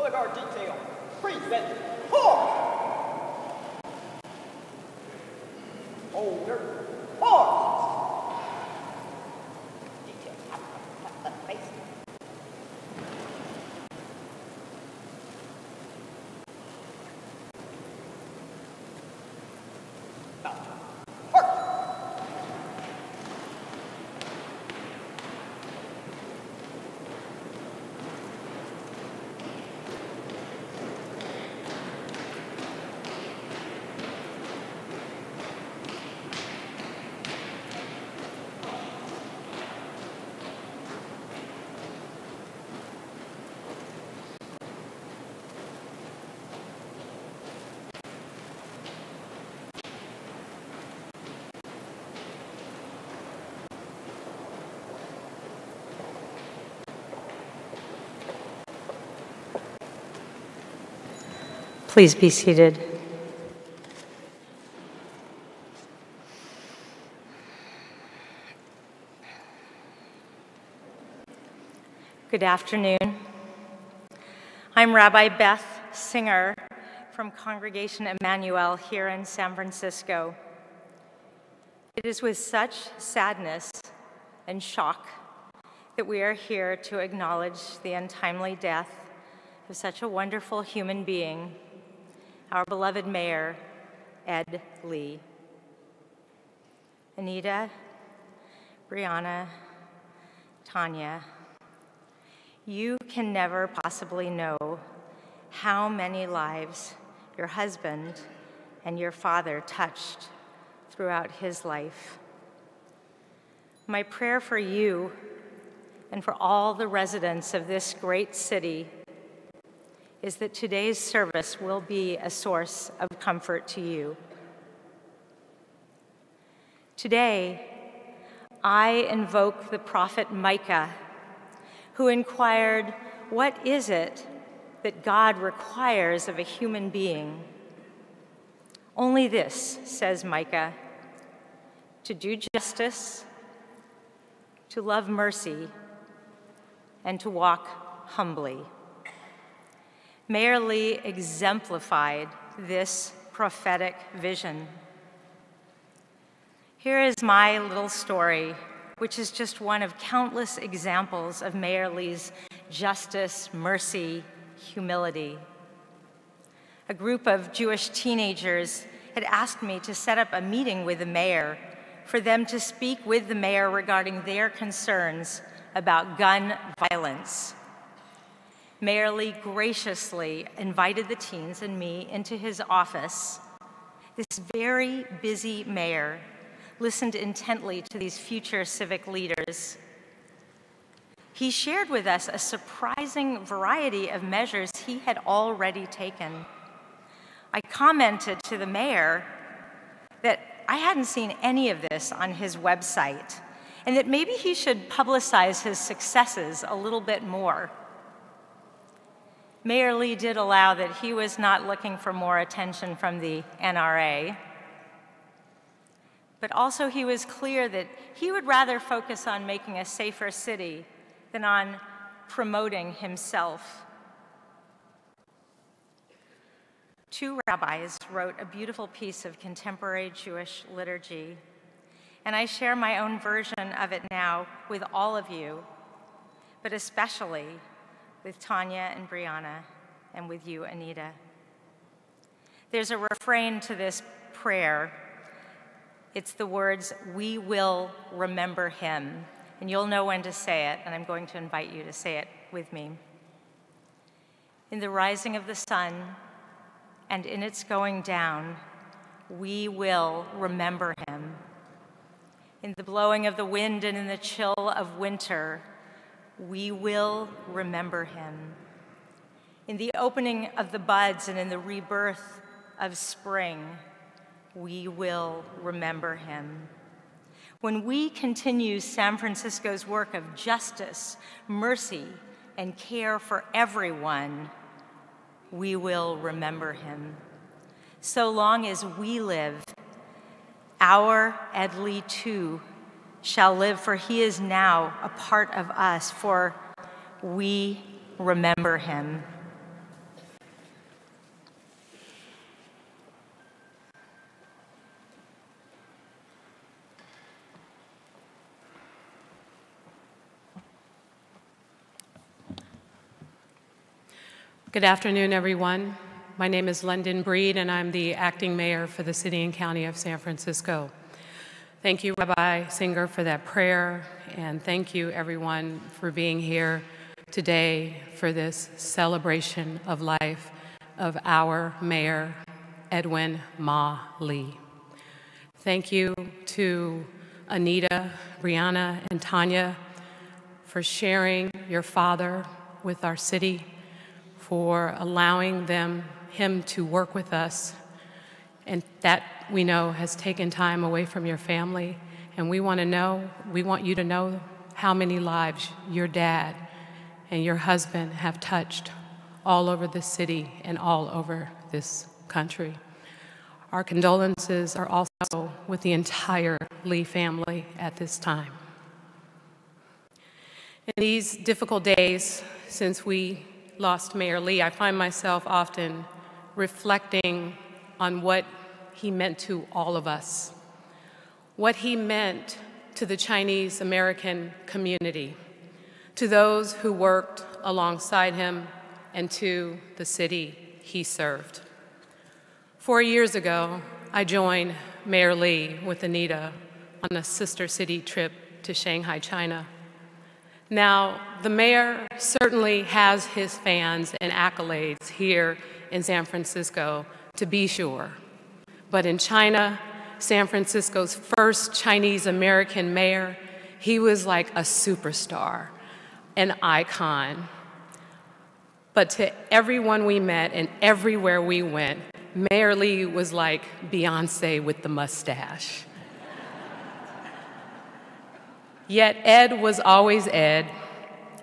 Color guard detail, present, horse. Holder, horse. Detail, up, face. Please be seated. Good afternoon. I'm Rabbi Beth Singer from Congregation Emmanuel here in San Francisco. It is with such sadness and shock that we are here to acknowledge the untimely death of such a wonderful human being, our beloved Mayor, Ed Lee. Anita, Brianna, Tanya, you can never possibly know how many lives your husband and your father touched throughout his life. My prayer for you and for all the residents of this great city is that today's service will be a source of comfort to you. Today, I invoke the prophet Micah, who inquired, "What is it that God requires of a human being?" "Only this," says Micah, "to do justice, to love mercy, and to walk humbly." Mayor Lee exemplified this prophetic vision. Here is my little story, which is just one of countless examples of Mayor Lee's justice, mercy, humility. A group of Jewish teenagers had asked me to set up a meeting with the mayor for them to speak with the mayor regarding their concerns about gun violence. Mayor Lee graciously invited the teens and me into his office. This very busy mayor listened intently to these future civic leaders. He shared with us a surprising variety of measures he had already taken. I commented to the mayor that I hadn't seen any of this on his website, and that maybe he should publicize his successes a little bit more. Mayor Lee did allow that he was not looking for more attention from the NRA, but also he was clear that he would rather focus on making a safer city than on promoting himself. Two rabbis wrote a beautiful piece of contemporary Jewish liturgy, and I share my own version of it now with all of you, but especially with Tanya and Brianna, and with you, Anita. There's a refrain to this prayer. It's the words, "We will remember him." And you'll know when to say it, and I'm going to invite you to say it with me. In the rising of the sun and in its going down, we will remember him. In the blowing of the wind and in the chill of winter, we will remember him. In the opening of the buds and in the rebirth of spring, we will remember him. When we continue San Francisco's work of justice, mercy, and care for everyone, we will remember him. So long as we live, our Ed Lee too shall live, for he is now a part of us, for we remember him. Good afternoon, everyone. My name is London Breed, and I'm the acting mayor for the City and County of San Francisco. Thank you, Rabbi Singer, for that prayer, and thank you, everyone, for being here today for this celebration of life of our Mayor, Edwin Mah Lee. Thank you to Anita, Brianna, and Tanya for sharing your father with our city, for allowing him to work with us, and that we know has taken time away from your family. And we want you to know how many lives your dad and your husband have touched all over the city and all over this country. Our condolences are also with the entire Lee family at this time. In these difficult days since we lost Mayor Lee, I find myself often reflecting on what he meant to all of us, what he meant to the Chinese American community, to those who worked alongside him, and to the city he served. 4 years ago, I joined Mayor Lee with Anita on a sister city trip to Shanghai, China. Now, the mayor certainly has his fans and accolades here in San Francisco, to be sure. But in China, San Francisco's first Chinese-American mayor, he was like a superstar, an icon. But to everyone we met and everywhere we went, Mayor Lee was like Beyoncé with the mustache. Yet Ed was always Ed.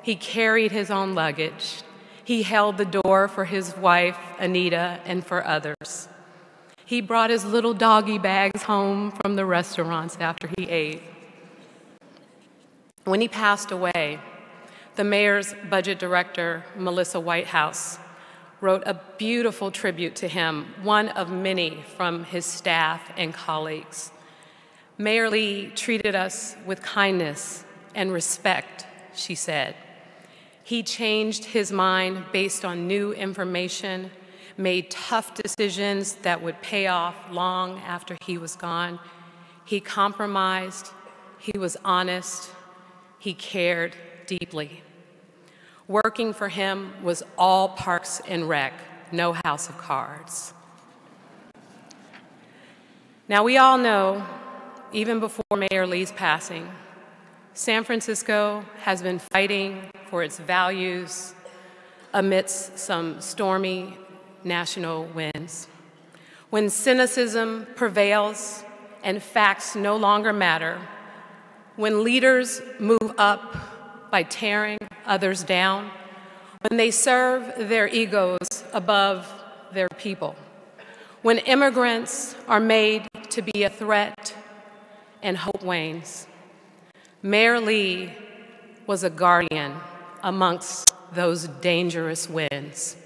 He carried his own luggage. He held the door for his wife, Anita, and for others. He brought his little doggy bags home from the restaurants after he ate. When he passed away, the mayor's budget director, Melissa Whitehouse, wrote a beautiful tribute to him, one of many from his staff and colleagues. Mayor Lee treated us with kindness and respect, she said. He changed his mind based on new information, made tough decisions that would pay off long after he was gone. He compromised, he was honest, he cared deeply. Working for him was all Parks and Rec, no House of Cards. Now, we all know, even before Mayor Lee's passing, San Francisco has been fighting for its values amidst some stormy national winds. When cynicism prevails and facts no longer matter, when leaders move up by tearing others down, when they serve their egos above their people, when immigrants are made to be a threat and hope wanes, Mayor Lee was a guardian amongst those dangerous winds.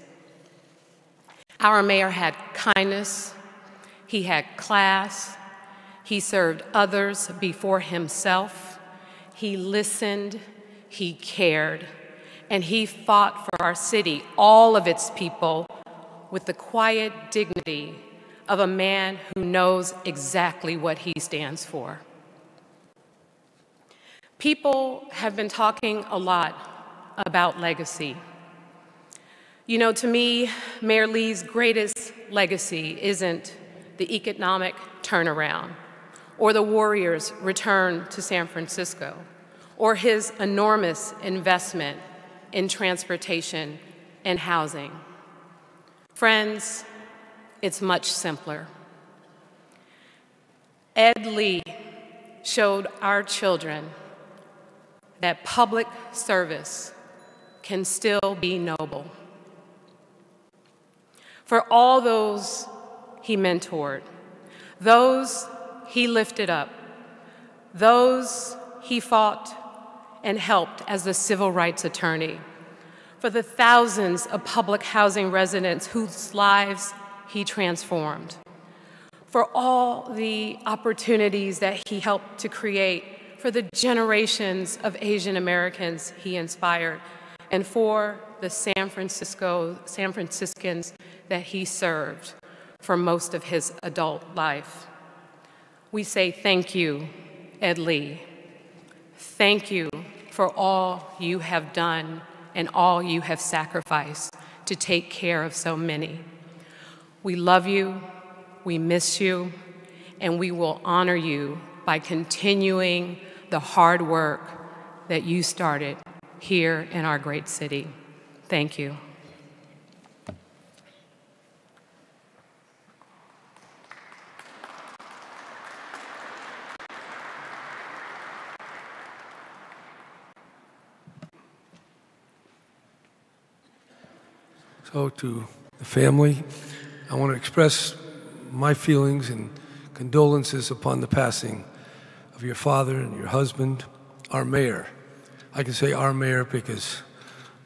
Our mayor had kindness, he had class, he served others before himself, he listened, he cared, and he fought for our city, all of its people, with the quiet dignity of a man who knows exactly what he stands for. People have been talking a lot about legacy. You know, to me, Mayor Lee's greatest legacy isn't the economic turnaround or the Warriors' return to San Francisco or his enormous investment in transportation and housing. Friends, it's much simpler. Ed Lee showed our children that public service can still be noble. For all those he mentored, those he lifted up, those he fought and helped as a civil rights attorney, for the thousands of public housing residents whose lives he transformed, for all the opportunities that he helped to create for the generations of Asian Americans he inspired. and for the San Franciscans that he served for most of his adult life. We say thank you, Ed Lee. Thank you for all you have done and all you have sacrificed to take care of so many. We love you, we miss you, and we will honor you by continuing the hard work that you started here in our great city. Thank you. So to the family, I want to express my feelings and condolences upon the passing of your father and your husband, our mayor. I can say our mayor because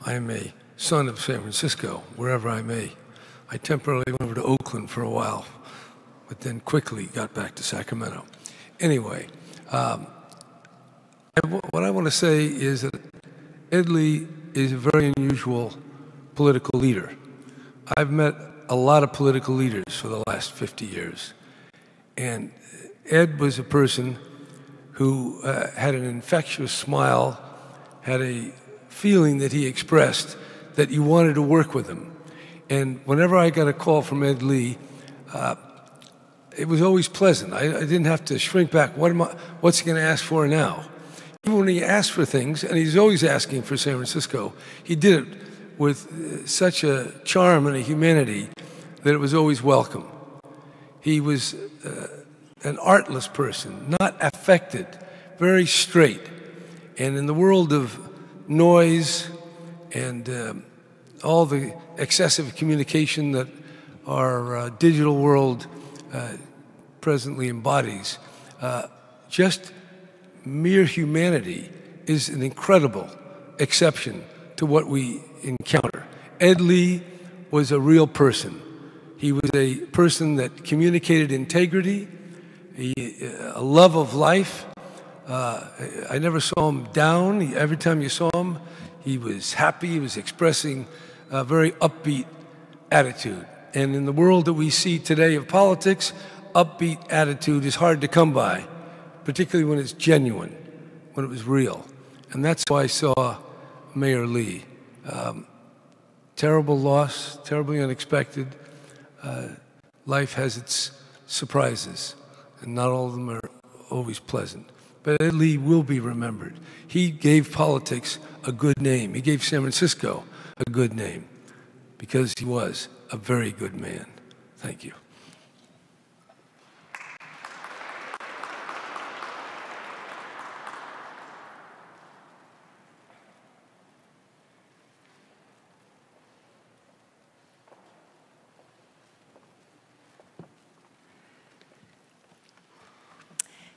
I am a son of San Francisco, wherever I may. I temporarily went over to Oakland for a while, but then quickly got back to Sacramento. Anyway, what I want to say is that Ed Lee is a very unusual political leader. I've met a lot of political leaders for the last 50 years. And Ed was a person who had an infectious smile, had a feeling that he expressed that you wanted to work with him. And whenever I got a call from Ed Lee, it was always pleasant. I didn't have to shrink back. What's he going to ask for now? Even when he asked for things, and he's always asking for San Francisco, he did it with such a charm and a humanity that it was always welcome. He was an artless person, not affected, very straight. And in the world of noise and all the excessive communication that our digital world presently embodies, just mere humanity is an incredible exception to what we encounter. Ed Lee was a real person. He was a person that communicated integrity, a love of life. I never saw him down. Every time you saw him, he was happy. He was expressing a very upbeat attitude. And in the world that we see today of politics, upbeat attitude is hard to come by, particularly when it's genuine, when it was real. And that's how I saw Mayor Lee. Terrible loss, terribly unexpected. Life has its surprises, and not all of them are always pleasant. But Ed Lee will be remembered. He gave politics a good name. He gave San Francisco a good name because he was a very good man. Thank you.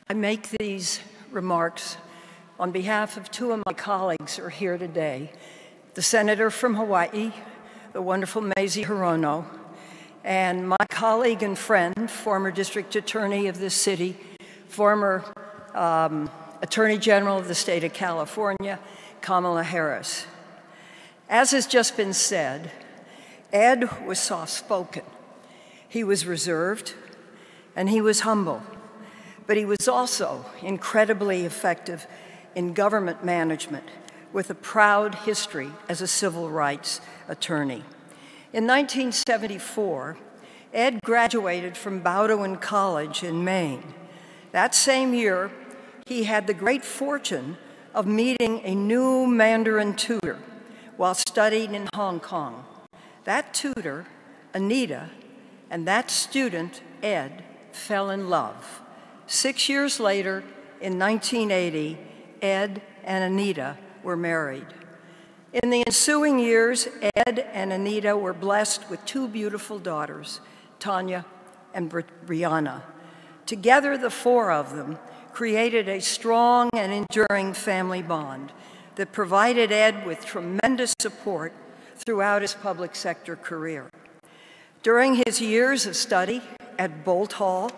I make these remarks on behalf of two of my colleagues who are here today, the senator from Hawaii, the wonderful Mazie Hirono, and my colleague and friend, former district attorney of this city, former attorney general of the state of California, Kamala Harris. As has just been said, Ed was soft-spoken. He was reserved, and he was humble. But he was also incredibly effective in government management with a proud history as a civil rights attorney. In 1974, Ed graduated from Bowdoin College in Maine. That same year, he had the great fortune of meeting a new Mandarin tutor while studying in Hong Kong. That tutor, Anita, and that student, Ed, fell in love. 6 years later, in 1980, Ed and Anita were married. In the ensuing years, Ed and Anita were blessed with two beautiful daughters, Tanya and Brianna. Together, the four of them created a strong and enduring family bond that provided Ed with tremendous support throughout his public sector career. During his years of study at Bolt Hall,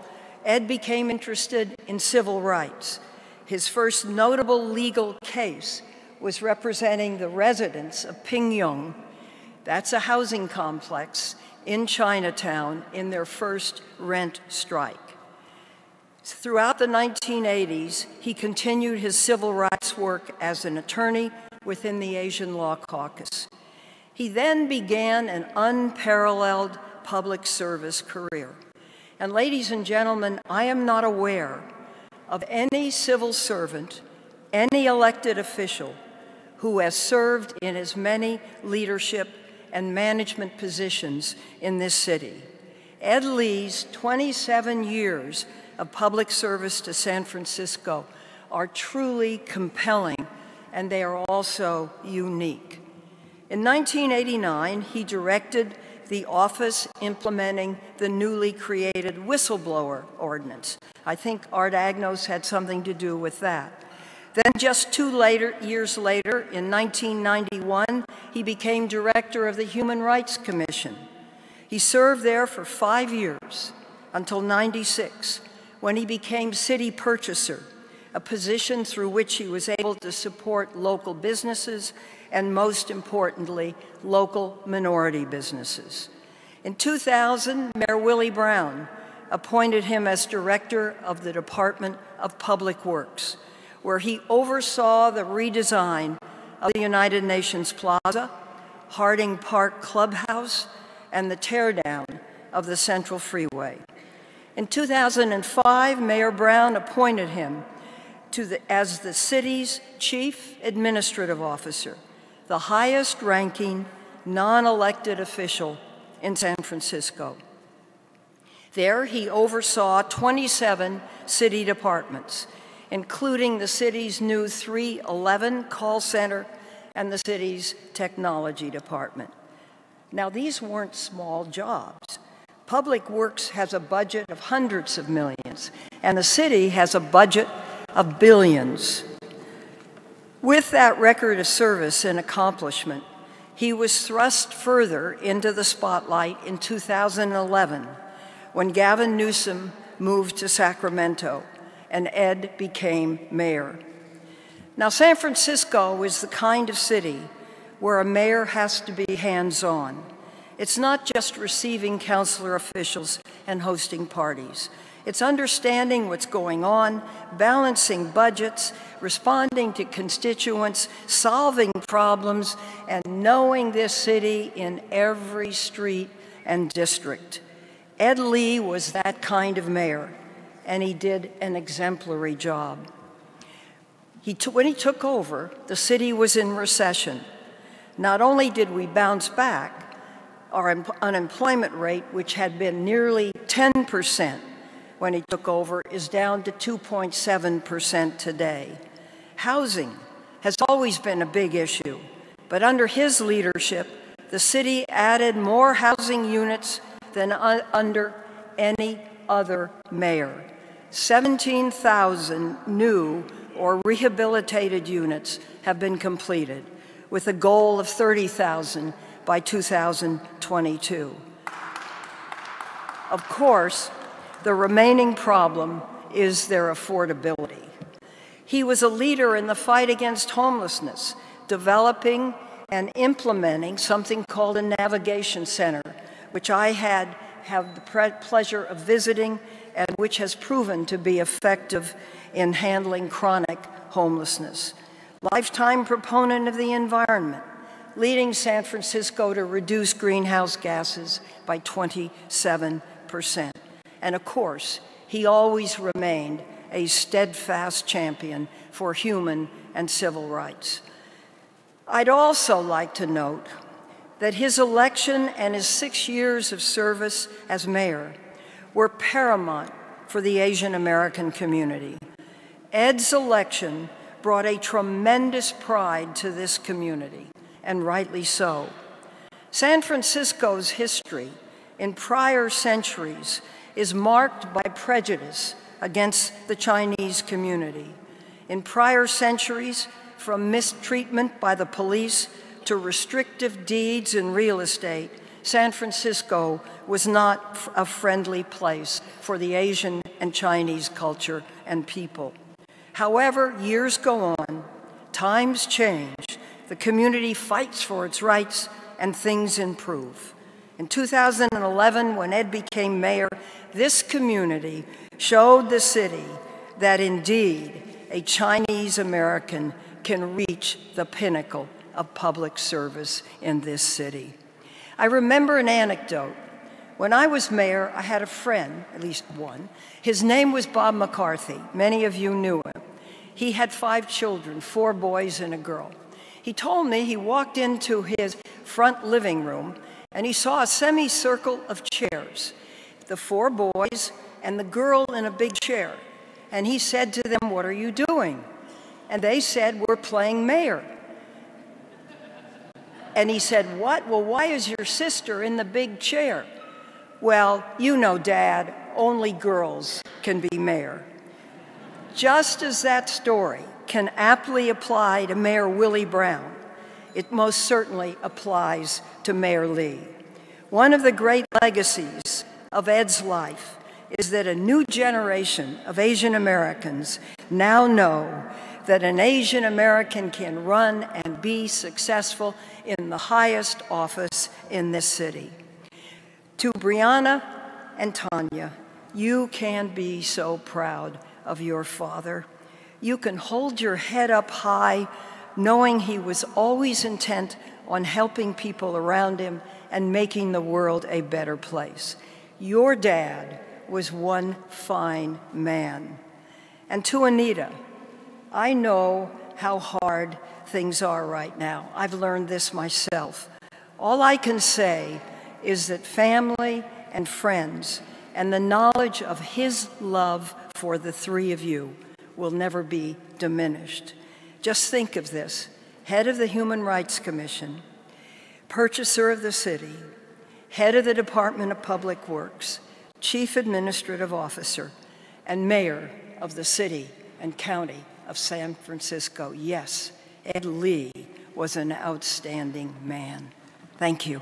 Ed became interested in civil rights. His first notable legal case was representing the residents of Pingyong. That's a housing complex in Chinatown in their first rent strike. Throughout the 1980s, he continued his civil rights work as an attorney within the Asian Law Caucus. He then began an unparalleled public service career. And ladies and gentlemen, I am not aware of any civil servant, any elected official who has served in as many leadership and management positions in this city. Ed Lee's 27 years of public service to San Francisco are truly compelling, and they are also unique. In 1989, he directed the office implementing the newly created whistleblower ordinance. I think Art Agnos had something to do with that. Then just 2 years later, in 1991, he became director of the Human Rights Commission. He served there for 5 years, until '96, when he became city purchaser, a position through which he was able to support local businesses and, most importantly, local minority businesses. In 2000, Mayor Willie Brown appointed him as director of the Department of Public Works, where he oversaw the redesign of the United Nations Plaza, Harding Park Clubhouse, and the teardown of the Central Freeway. In 2005, Mayor Brown appointed him as the city's chief administrative officer, the highest-ranking non-elected official in San Francisco. There, he oversaw 27 city departments, including the city's new 311 call center and the city's technology department. Now, these weren't small jobs. Public Works has a budget of hundreds of millions, and the city has a budget of billions. With that record of service and accomplishment, he was thrust further into the spotlight in 2011, when Gavin Newsom moved to Sacramento and Ed became mayor. Now, San Francisco is the kind of city where a mayor has to be hands-on. It's not just receiving councilor officials and hosting parties. It's understanding what's going on, balancing budgets, responding to constituents, solving problems, and knowing this city in every street and district. Ed Lee was that kind of mayor, and he did an exemplary job. When he took over, the city was in recession. Not only did we bounce back, our unemployment rate, which had been nearly 10% when he took over, is down to 2.7% today. Housing has always been a big issue, but under his leadership, the city added more housing units than under any other mayor. 17,000 new or rehabilitated units have been completed, with a goal of 30,000 by 2022. Of course, the remaining problem is their affordability. He was a leader in the fight against homelessness, developing and implementing something called a navigation center, which I have the pleasure of visiting and which has proven to be effective in handling chronic homelessness. Lifetime proponent of the environment, leading San Francisco to reduce greenhouse gases by 27%. And of course, he always remained a steadfast champion for human and civil rights. I'd also like to note that his election and his 6 years of service as mayor were paramount for the Asian American community. Ed's election brought a tremendous pride to this community, and rightly so. San Francisco's history in prior centuries is marked by prejudice against the Chinese community. In prior centuries, from mistreatment by the police to restrictive deeds in real estate, San Francisco was not a friendly place for the Asian and Chinese culture and people. However, years go on, times change, the community fights for its rights, and things improve. In 2011, when Ed became mayor, this community showed the city that indeed a Chinese American can reach the pinnacle of public service in this city. I remember an anecdote. When I was mayor, I had a friend, at least one. His name was Bob McCarthy. Many of you knew him. He had 5 children, 4 boys and a girl. He told me he walked into his front living room and he saw a semicircle of chairs, the 4 boys and the girl in a big chair. And he said to them, "What are you doing?" And they said, "We're playing mayor." And he said, "What? Well, why is your sister in the big chair?" "Well, you know, Dad, only girls can be mayor." Just as that story can aptly apply to Mayor Willie Brown, it most certainly applies to Mayor Lee. One of the great legacies of Ed's life is that a new generation of Asian Americans now know that an Asian American can run and be successful in the highest office in this city. To Brianna and Tanya, you can be so proud of your father. You can hold your head up high, knowing he was always intent on helping people around him and making the world a better place. Your dad was one fine man. And to Anita, I know how hard things are right now. I've learned this myself. All I can say is that family and friends and the knowledge of his love for the 3 of you will never be diminished. Just think of this: head of the Human Rights Commission, purchaser of the city, head of the Department of Public Works, Chief Administrative Officer, and Mayor of the city and county of San Francisco. Yes, Ed Lee was an outstanding man. Thank you.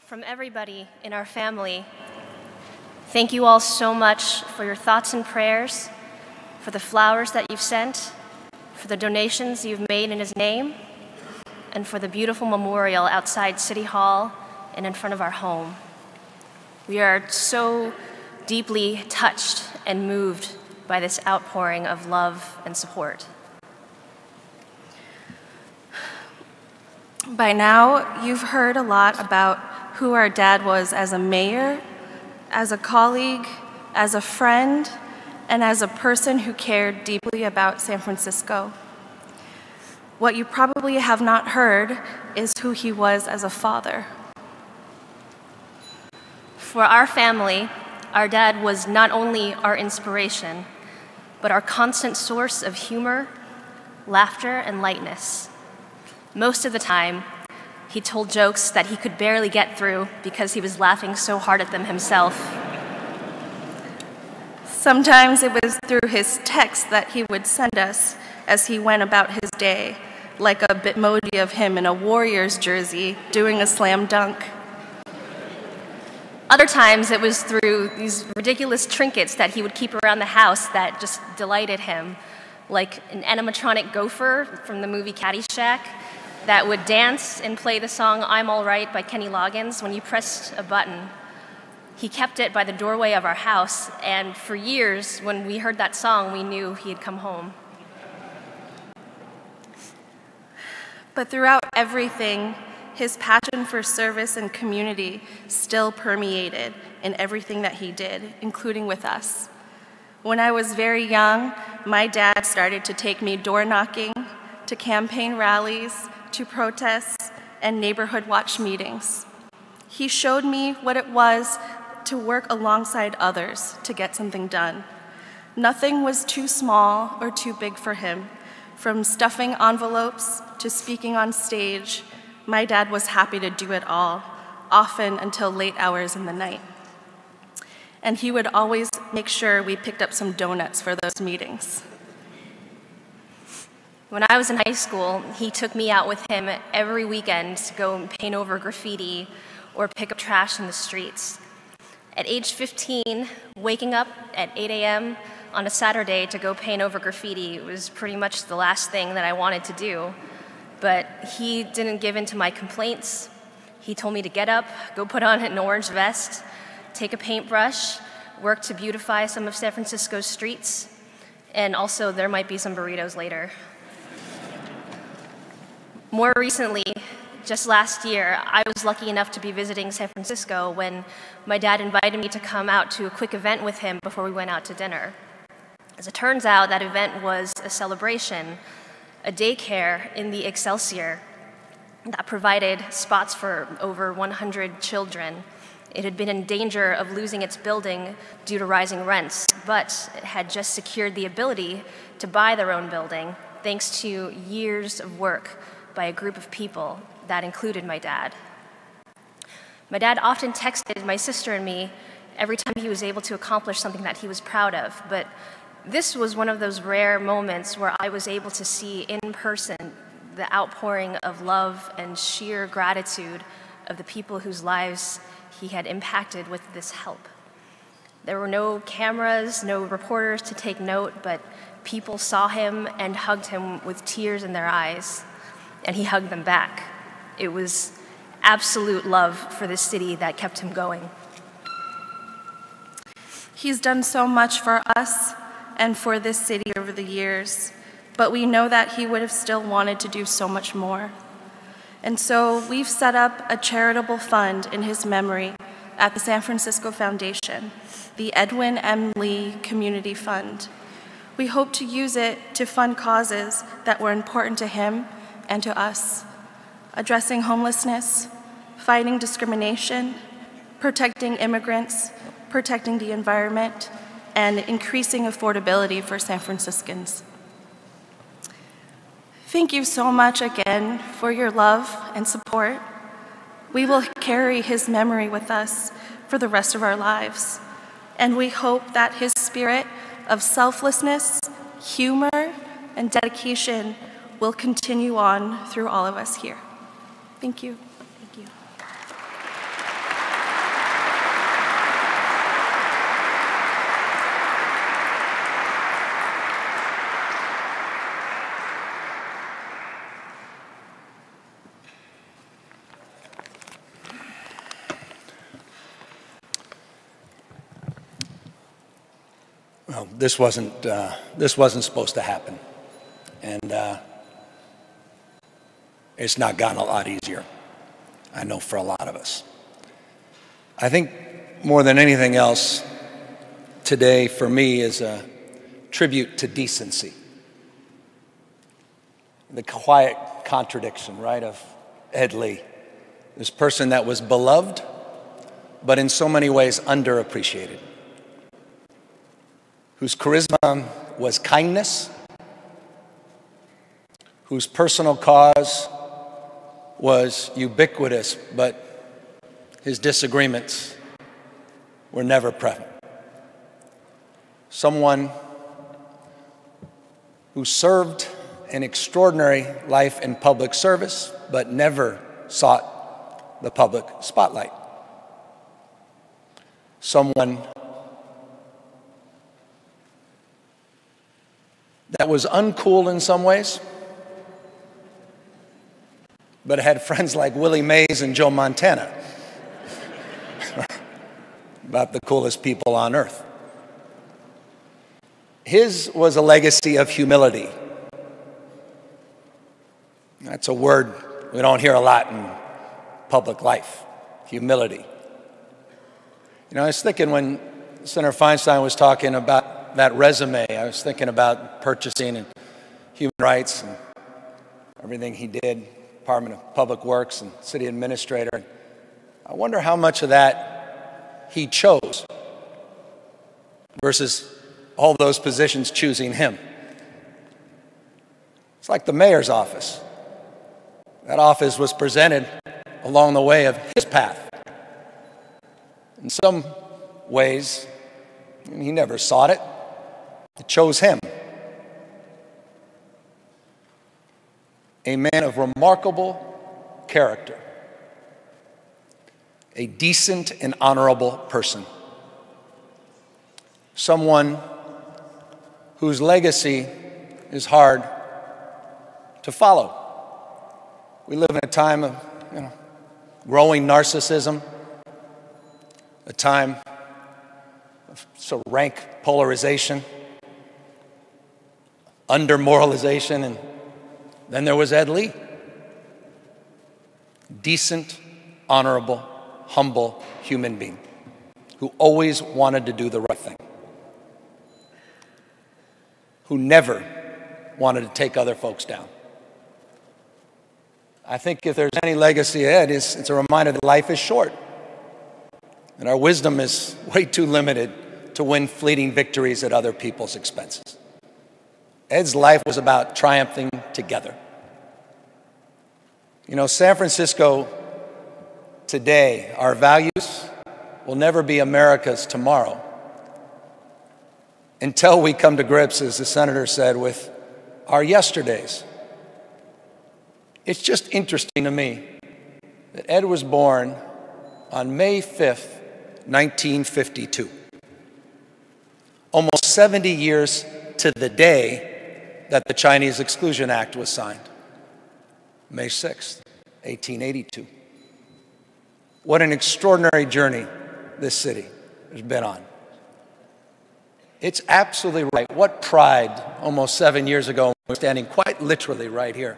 from everybody in our family, thank you all so much for your thoughts and prayers, for the flowers that you've sent, for the donations you've made in his name, and for the beautiful memorial outside City Hall and in front of our home. We are so deeply touched and moved by this outpouring of love and support. By now, you've heard a lot about who our dad was as a mayor, as a colleague, as a friend, and as a person who cared deeply about San Francisco. What you probably have not heard is who he was as a father. For our family, our dad was not only our inspiration, but our constant source of humor, laughter, and lightness. Most of the time, he told jokes that he could barely get through because he was laughing so hard at them himself. Sometimes it was through his texts that he would send us as he went about his day, like a Bitmoji of him in a Warriors jersey doing a slam dunk. Other times it was through these ridiculous trinkets that he would keep around the house that just delighted him, like an animatronic gopher from the movie Caddyshack that would dance and play the song I'm All Right by Kenny Loggins when you pressed a button. He kept it by the doorway of our house, and for years, when we heard that song, we knew he had come home. But throughout everything, his passion for service and community still permeated in everything that he did, including with us. When I was very young, my dad started to take me door knocking, to campaign rallies, to protests, and neighborhood watch meetings. He showed me what it was to work alongside others to get something done. Nothing was too small or too big for him. From stuffing envelopes to speaking on stage, my dad was happy to do it all, often until late hours in the night. And he would always make sure we picked up some donuts for those meetings. When I was in high school, he took me out with him every weekend to go and paint over graffiti or pick up trash in the streets. At age 15, waking up at 8 a.m. on a Saturday to go paint over graffiti was pretty much the last thing that I wanted to do. But he didn't give in to my complaints. He told me to get up, go put on an orange vest, take a paintbrush, work to beautify some of San Francisco's streets, and also there might be some burritos later. More recently, just last year, I was lucky enough to be visiting San Francisco when my dad invited me to come out to a quick event with him before we went out to dinner. As it turns out, that event was a celebration, a daycare in the Excelsior that provided spots for over 100 children. It had been in danger of losing its building due to rising rents, but it had just secured the ability to buy their own building thanks to years of work by a group of people that included my dad. My dad often texted my sister and me every time he was able to accomplish something that he was proud of, but this was one of those rare moments where I was able to see in person the outpouring of love and sheer gratitude of the people whose lives he had impacted with this help. There were no cameras, no reporters to take note, but people saw him and hugged him with tears in their eyes, and he hugged them back. It was absolute love for this city that kept him going. He's done so much for us and for this city over the years, but we know that he would have still wanted to do so much more. And so we've set up a charitable fund in his memory at the San Francisco Foundation, the Edwin M. Lee Community Fund. We hope to use it to fund causes that were important to him and to us, addressing homelessness, fighting discrimination, protecting immigrants, protecting the environment, and increasing affordability for San Franciscans. Thank you so much again for your love and support. We will carry his memory with us for the rest of our lives, and we hope that his spirit of selflessness, humor, and dedication will continue on through all of us here. Thank you. Thank you. Well, this wasn't supposed to happen, and it's not gotten a lot easier, I know, for a lot of us. I think more than anything else, today for me is a tribute to decency. The quiet contradiction, right, of Ed Lee, this person that was beloved, but in so many ways underappreciated, whose charisma was kindness, whose personal cause was ubiquitous, but his disagreements were never present. Someone who served an extraordinary life in public service, but never sought the public spotlight. Someone that was uncool in some ways, but had friends like Willie Mays and Joe Montana, about the coolest people on earth. His was a legacy of humility. That's a word we don't hear a lot in public life, humility. You know, I was thinking when Senator Feinstein was talking about that resume, I was thinking about purchasing and human rights and everything he did, Department of Public Works and city administrator. I wonder how much of that he chose versus all those positions choosing him. It's like the mayor's office. That office was presented along the way of his path. In some ways, he never sought it. It chose him. A man of remarkable character. A decent and honorable person. Someone whose legacy is hard to follow. We live in a time of growing narcissism, a time of so rank polarization, under-moralization, and then there was Ed Lee. Decent, honorable, humble human being who always wanted to do the right thing, who never wanted to take other folks down. I think if there's any legacy of Ed, it's a reminder that life is short and our wisdom is way too limited to win fleeting victories at other people's expenses. Ed's life was about triumphing together. You know, San Francisco today, our values will never be America's tomorrow until we come to grips, as the senator said, with our yesterdays. It's just interesting to me that Ed was born on May 5th, 1952. Almost 70 years to the day that the Chinese Exclusion Act was signed. May 6th, 1882. What an extraordinary journey this city has been on. It's absolutely right. What pride, almost 7 years ago, we're standing quite literally right here.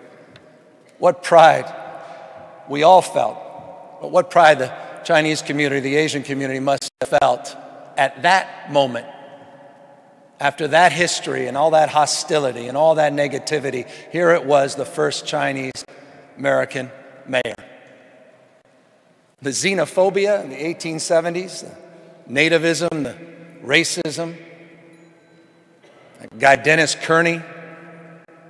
What pride we all felt, but what pride the Chinese community, the Asian community must have felt at that moment, after that history and all that hostility and all that negativity. Here it was, the first Chinese American mayor. The xenophobia in the 1870s, the nativism, the racism, that guy Dennis Kearney,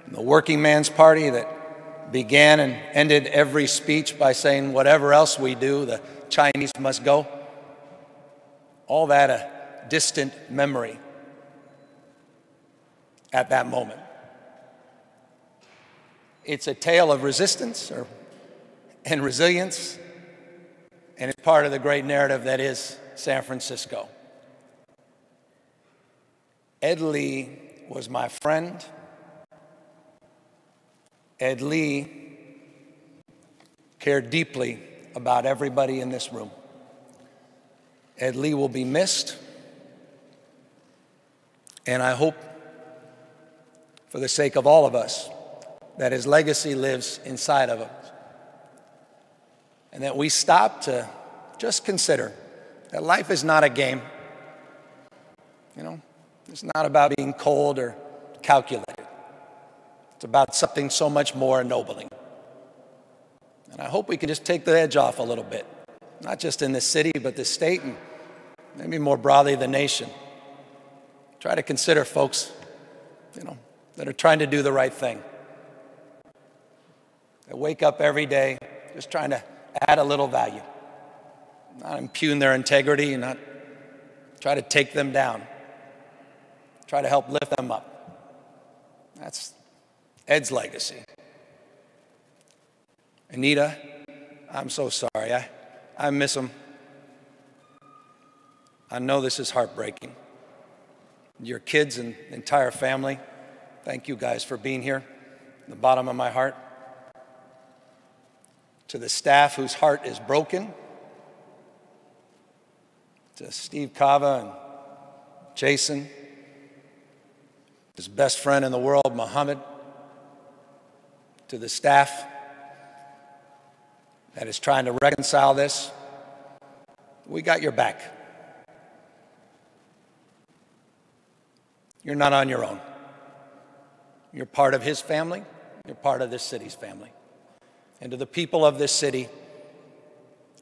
the Working Man's Party that began and ended every speech by saying, whatever else we do, the Chinese must go. All that a distant memory at that moment. It's a tale of resistance and resilience, and it's part of the great narrative that is San Francisco. Ed Lee was my friend. Ed Lee cared deeply about everybody in this room. Ed Lee will be missed. And I hope, for the sake of all of us, that his legacy lives inside of us. And that we stop to just consider that life is not a game. You know, it's not about being cold or calculated. It's about something so much more ennobling. And I hope we can just take the edge off a little bit, not just in this city, but this state, and maybe more broadly the nation. Try to consider folks, you know, that are trying to do the right thing. That wake up every day just trying to add a little value. Not impugn their integrity, and not try to take them down. Try to help lift them up. That's Ed's legacy. Anita, I'm so sorry. I miss him. I know this is heartbreaking. Your kids and entire family, thank you guys for being here, from the bottom of my heart. To the staff whose heart is broken, to Steve Kava and Jason, his best friend in the world, Muhammad, to the staff that is trying to reconcile this, we got your back. You're not on your own. You're part of his family. You're part of this city's family. And to the people of this city,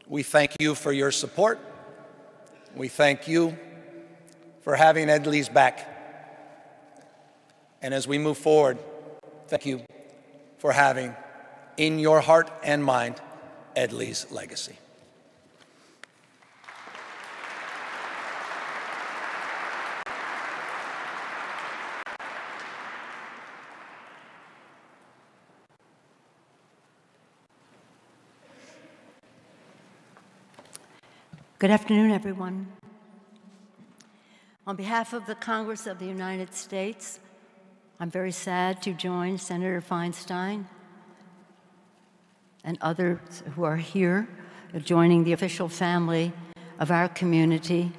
we thank you for your support. We thank you for having Ed Lee's back. And as we move forward, thank you for having in your heart and mind Ed Lee's legacy. Good afternoon, everyone. On behalf of the Congress of the United States, I'm very sad to join Senator Feinstein and others who are here, joining the official family of our community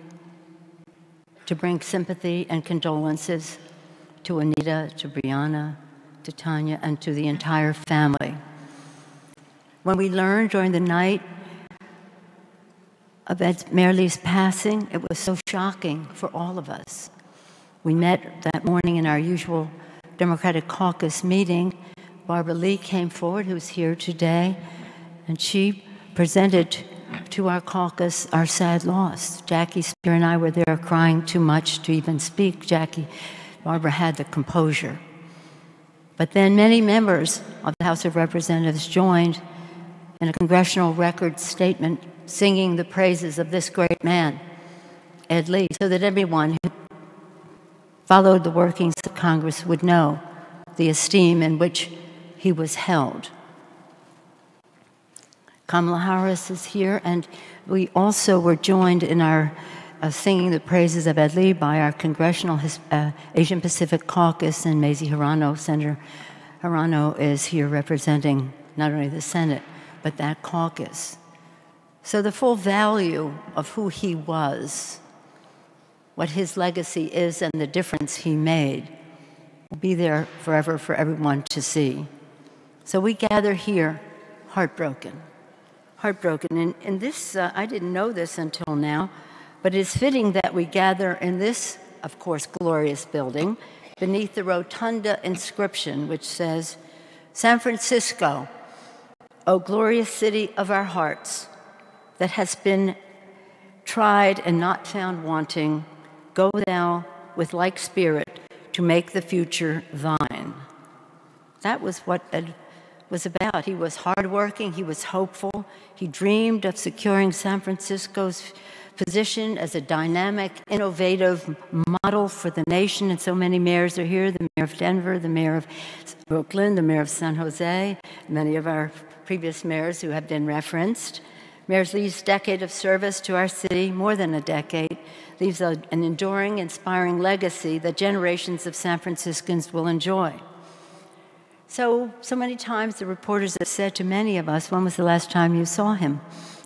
to bring sympathy and condolences to Anita, to Brianna, to Tanya, and to the entire family. When we learned during the night of Mayor Lee's passing, it was so shocking for all of us. We met that morning in our usual Democratic caucus meeting. Barbara Lee came forward, who's here today, and she presented to our caucus our sad loss. Jackie Spear and I were there crying too much to even speak. Barbara had the composure. But then many members of the House of Representatives joined in a congressional record statement singing the praises of this great man, Ed Lee, so that everyone who followed the workings of Congress would know the esteem in which he was held. Kamala Harris is here, and we also were joined in our singing the praises of Ed Lee by our Congressional Asian Pacific Caucus, and Mazie Hirono. Senator Hirono is here representing not only the Senate, but that caucus. So the full value of who he was, what his legacy is, and the difference he made will be there forever for everyone to see. So we gather here heartbroken. And this, I didn't know this until now, but it's fitting that we gather in this, of course, glorious building beneath the Rotunda inscription, which says, "San Francisco, O glorious city of our hearts, that has been tried and not found wanting, go thou with like spirit to make the future thine." That was what Ed was about. He was hardworking, he was hopeful, he dreamed of securing San Francisco's position as a dynamic, innovative model for the nation, and so many mayors are here, the mayor of Denver, the mayor of Brooklyn, the mayor of San Jose, many of our previous mayors who have been referenced. Mayor Lee's decade of service to our city, more than a decade, leaves an enduring, inspiring legacy that generations of San Franciscans will enjoy. So many times the reporters have said to many of us, when was the last time you saw him?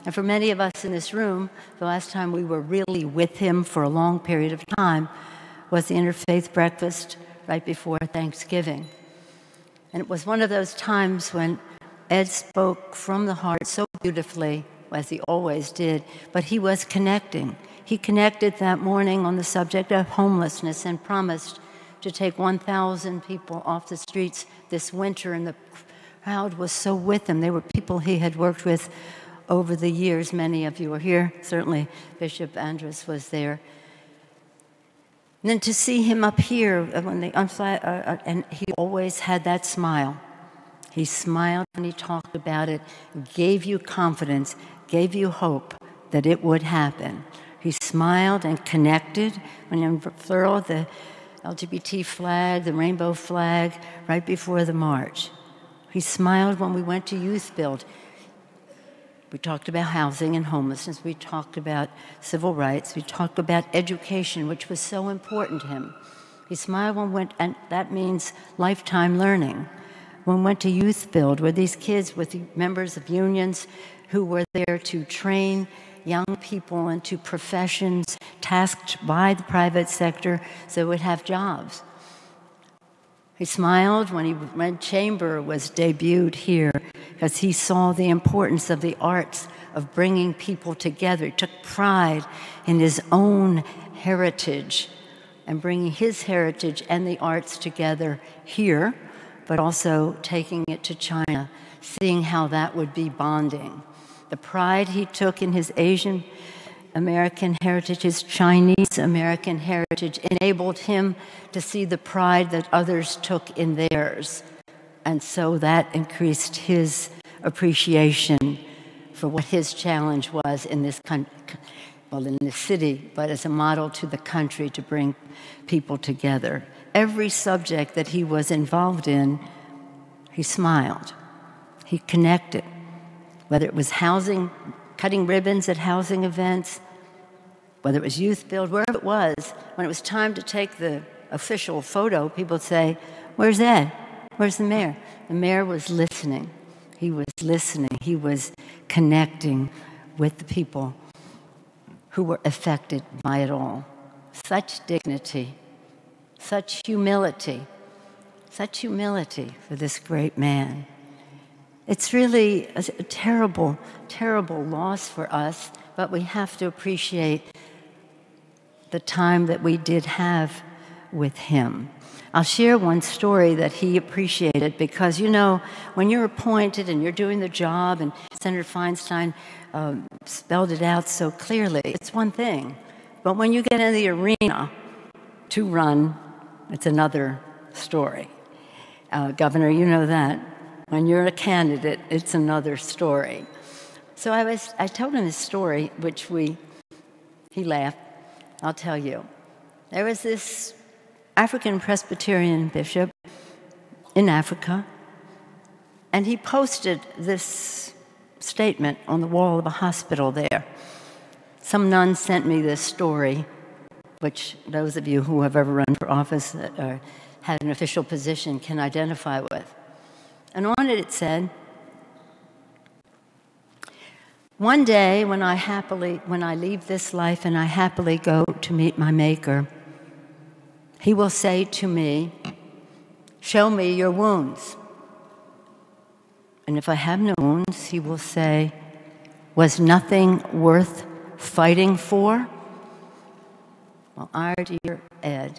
And for many of us in this room, the last time we were really with him for a long period of time was the interfaith breakfast right before Thanksgiving. And it was one of those times when Ed spoke from the heart so beautifully, as he always did, but he was connecting. He connected that morning on the subject of homelessness and promised to take 1,000 people off the streets this winter, and the crowd was so with him. They were people he had worked with over the years. Many of you were here. Certainly Bishop Andrus was there. And then to see him up here, and he always had that smile. He smiled when he talked about it, gave you confidence, gave you hope that it would happen. He smiled and connected when he unfurled the LGBT flag, the rainbow flag, right before the march. He smiled when we went to Youth Build. We talked about housing and homelessness. We talked about civil rights. We talked about education, which was so important to him. He smiled when we went, and that means lifetime learning. When we went to Youth Build, where these kids with members of unions who were there to train young people into professions tasked by the private sector so they would have jobs. He smiled when Chamber was debuted here, because he saw the importance of the arts, of bringing people together. He took pride in his own heritage and bringing his heritage and the arts together here, but also taking it to China, seeing how that would be bonding. The pride he took in his Asian American heritage, his Chinese American heritage, enabled him to see the pride that others took in theirs. And so that increased his appreciation for what his challenge was in this in the city, but as a model to the country to bring people together. Every subject that he was involved in, he smiled. He connected. Whether it was housing, cutting ribbons at housing events, whether it was Youth Build, wherever it was, when it was time to take the official photo, people would say, "Where's Ed? Where's the mayor?" The mayor was listening. He was listening. He was connecting with the people who were affected by it all. Such dignity, such humility for this great man. It's really a terrible, terrible loss for us, but we have to appreciate the time that we did have with him. I'll share one story that he appreciated, because, you know, when you're appointed and you're doing the job, and Senator Feinstein spelled it out so clearly, it's one thing. But when you get in the arena to run, it's another story. Governor, you know that. When you're a candidate, it's another story. So I told him this story, which he laughed. I'll tell you. There was this African Presbyterian bishop in Africa, and he posted this statement on the wall of a hospital there. Some nun sent me this story, which those of you who have ever run for office or had an official position can identify with. And on it said, "One day when I leave this life and I happily go to meet my Maker, he will say to me, 'Show me your wounds.' And if I have no wounds, he will say, 'Was nothing worth fighting for?' Well, our dear Ed,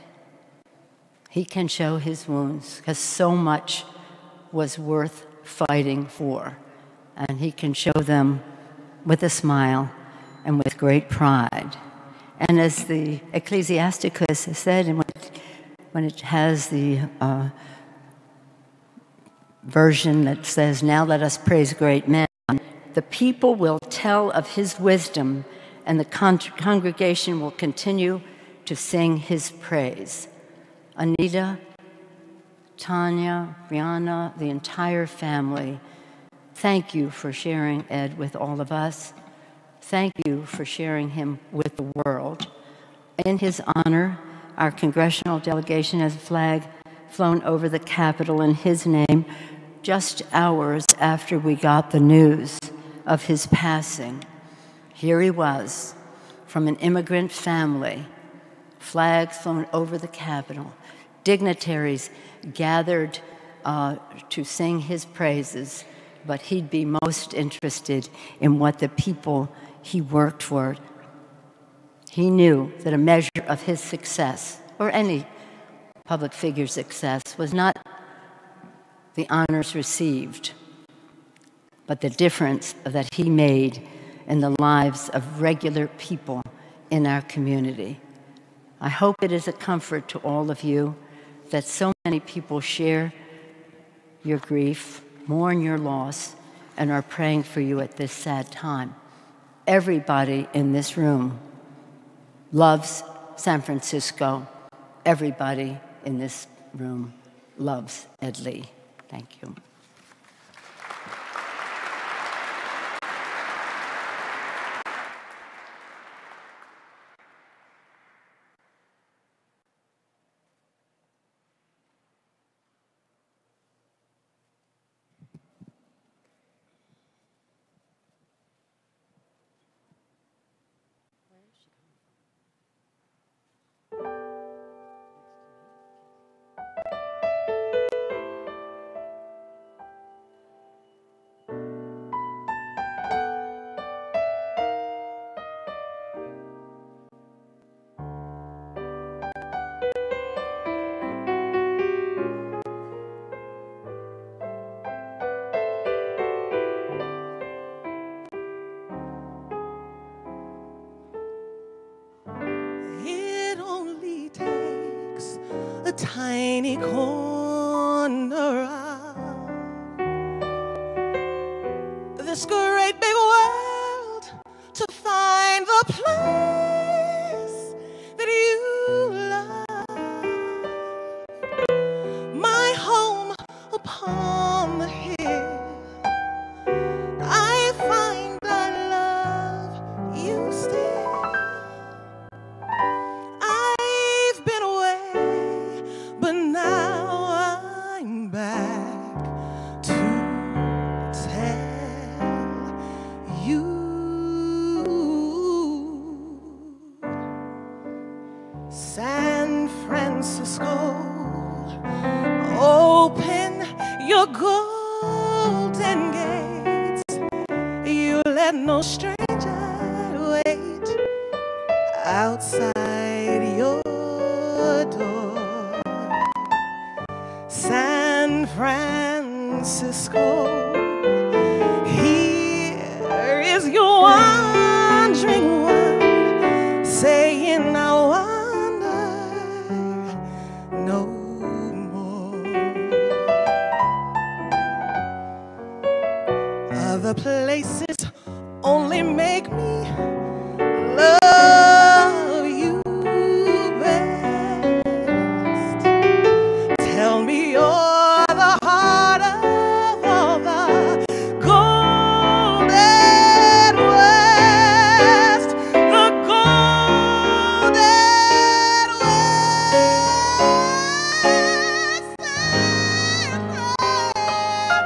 he can show his wounds, because so much was worth fighting for. And he can show them with a smile and with great pride. And as the Ecclesiasticus said, and when it has the version that says, 'Now let us praise great men,' the people will tell of his wisdom, and the congregation will continue to sing his praise." Anita, Tanya, Brianna, the entire family, thank you for sharing Ed with all of us. Thank you for sharing him with the world. In his honor, our congressional delegation has a flag flown over the Capitol in his name just hours after we got the news of his passing. Here he was, from an immigrant family, flags flown over the Capitol, dignitaries gathered to sing his praises, but he'd be most interested in what the people he worked for. He knew that a measure of his success, or any public figure's success, was not the honors received, but the difference that he made in the lives of regular people in our community. I hope it is a comfort to all of you that so many people share your grief, mourn your loss, and are praying for you at this sad time. Everybody in this room loves San Francisco. Everybody in this room loves Ed Lee. Thank you. Tiny corner of this great big world to find the place that you love. My home upon the hill, I find I love you still. I've been away, but now I'm back to tell you. San Francisco, open your golden gates. You let no stranger wait outside your door. San Francisco, here is your wandering one, saying I wander no more. Other places only make me love you best. Tell me you're the heart of all the golden West, the golden West, San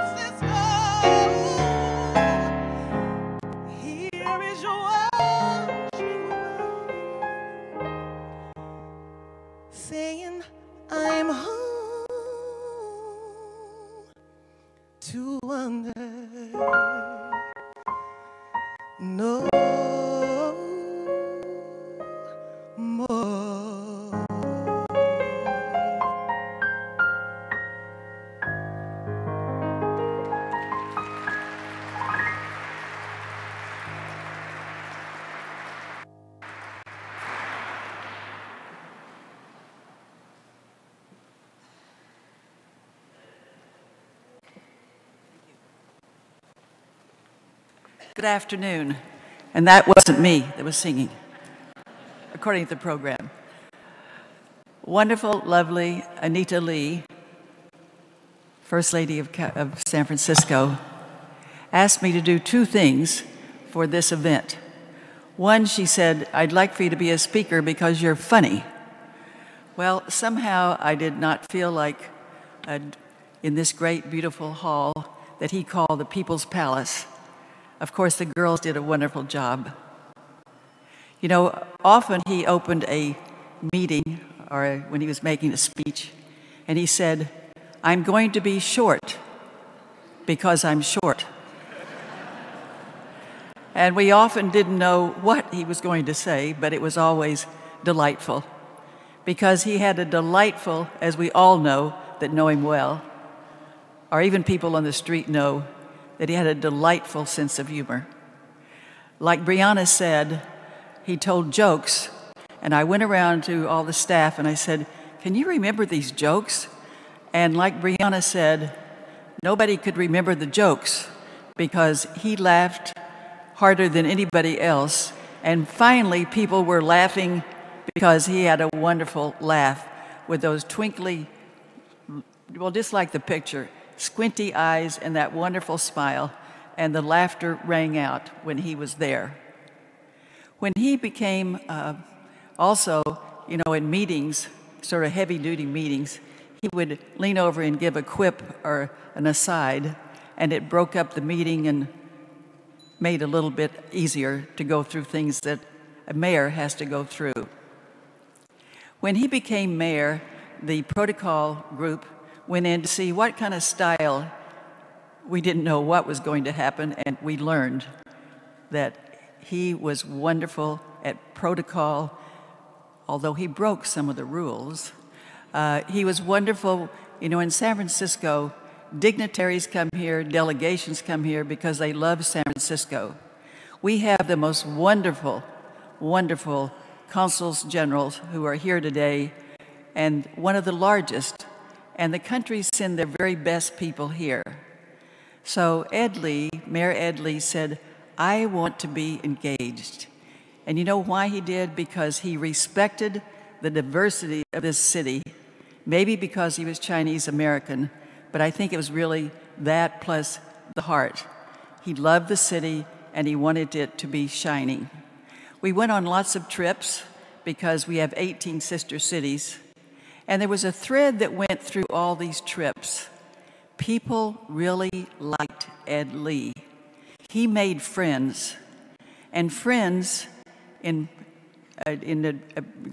Francisco. Here is your wandering one, saying I'm home to wander no more. Good afternoon. And that wasn't me that was singing, according to the program. Wonderful, lovely Anita Lee, First Lady of San Francisco, asked me to do two things for this event. One, she said, I'd like for you to be a speaker because you're funny. Well, somehow I did not feel like in this great, beautiful hall that he called the People's Palace. Of course, the girls did a wonderful job. You know, often he opened a meeting, or when he was making a speech, and he said, "I'm going to be short because I'm short." And we often didn't know what he was going to say, but it was always delightful, because he had a delightful, as we all know that know him well, or even people on the street know, that he had a delightful sense of humor. Like Brianna said, he told jokes, and I went around to all the staff and I said, "Can you remember these jokes?" And like Brianna said, nobody could remember the jokes because he laughed harder than anybody else. And finally, people were laughing because he had a wonderful laugh with those twinkly, well, just like the picture, squinty eyes and that wonderful smile, and the laughter rang out when he was there. When he became also, in meetings, sort of heavy-duty meetings, he would lean over and give a quip or an aside, and it broke up the meeting and made it a little bit easier to go through things that a mayor has to go through. When he became mayor, the protocol group went in to see what kind of style. We didn't know what was going to happen, and we learned that he was wonderful at protocol, although he broke some of the rules. He was wonderful. In San Francisco, dignitaries come here, delegations come here because they love San Francisco. We have the most wonderful, wonderful consuls generals who are here today, and one of the largest, and the countries send their very best people here. So Mayor Ed Lee said, "I want to be engaged." And you know why he did? Because he respected the diversity of this city, maybe because he was Chinese American, but I think it was really that plus the heart. He loved the city and he wanted it to be shining. We went on lots of trips because we have 18 sister cities, and there was a thread that went through all these trips. People really liked Ed Lee. He made friends, and friends in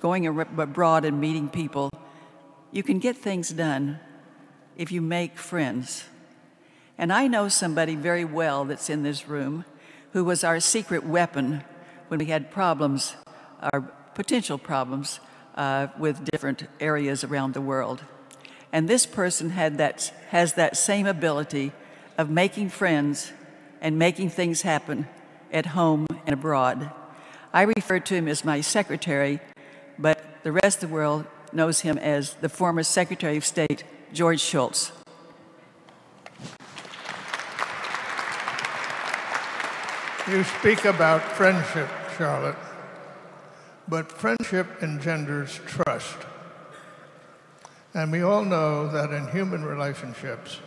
going abroad and meeting people, you can get things done if you make friends. And I know somebody very well that's in this room who was our secret weapon when we had problems, our potential problems, with different areas around the world. And this person has that same ability of making friends and making things happen at home and abroad. I refer to him as my secretary, but the rest of the world knows him as the former Secretary of State, George Shultz. You speak about friendship, Charlotte, but friendship engenders trust. And we all know that in human relationships,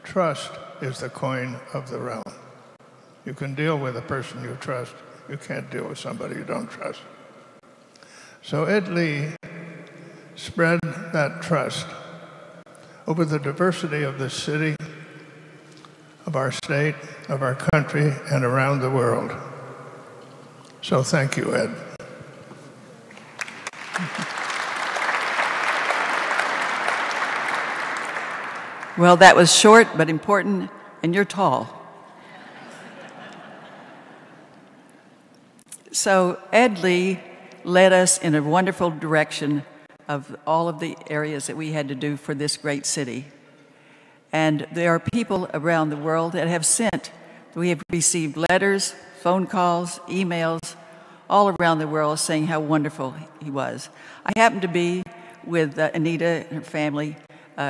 trust is the coin of the realm. You can deal with a person you trust. You can't deal with somebody you don't trust. So Ed Lee spread that trust over the diversity of this city, of our state, of our country, and around the world. So thank you, Ed. Well, that was short but important, and you're tall. So Ed Lee led us in a wonderful direction of all of the areas that we had to do for this great city. And there are people around the world that have sent. We have received letters, phone calls, emails, all around the world saying how wonderful he was. I happened to be with Anita and her family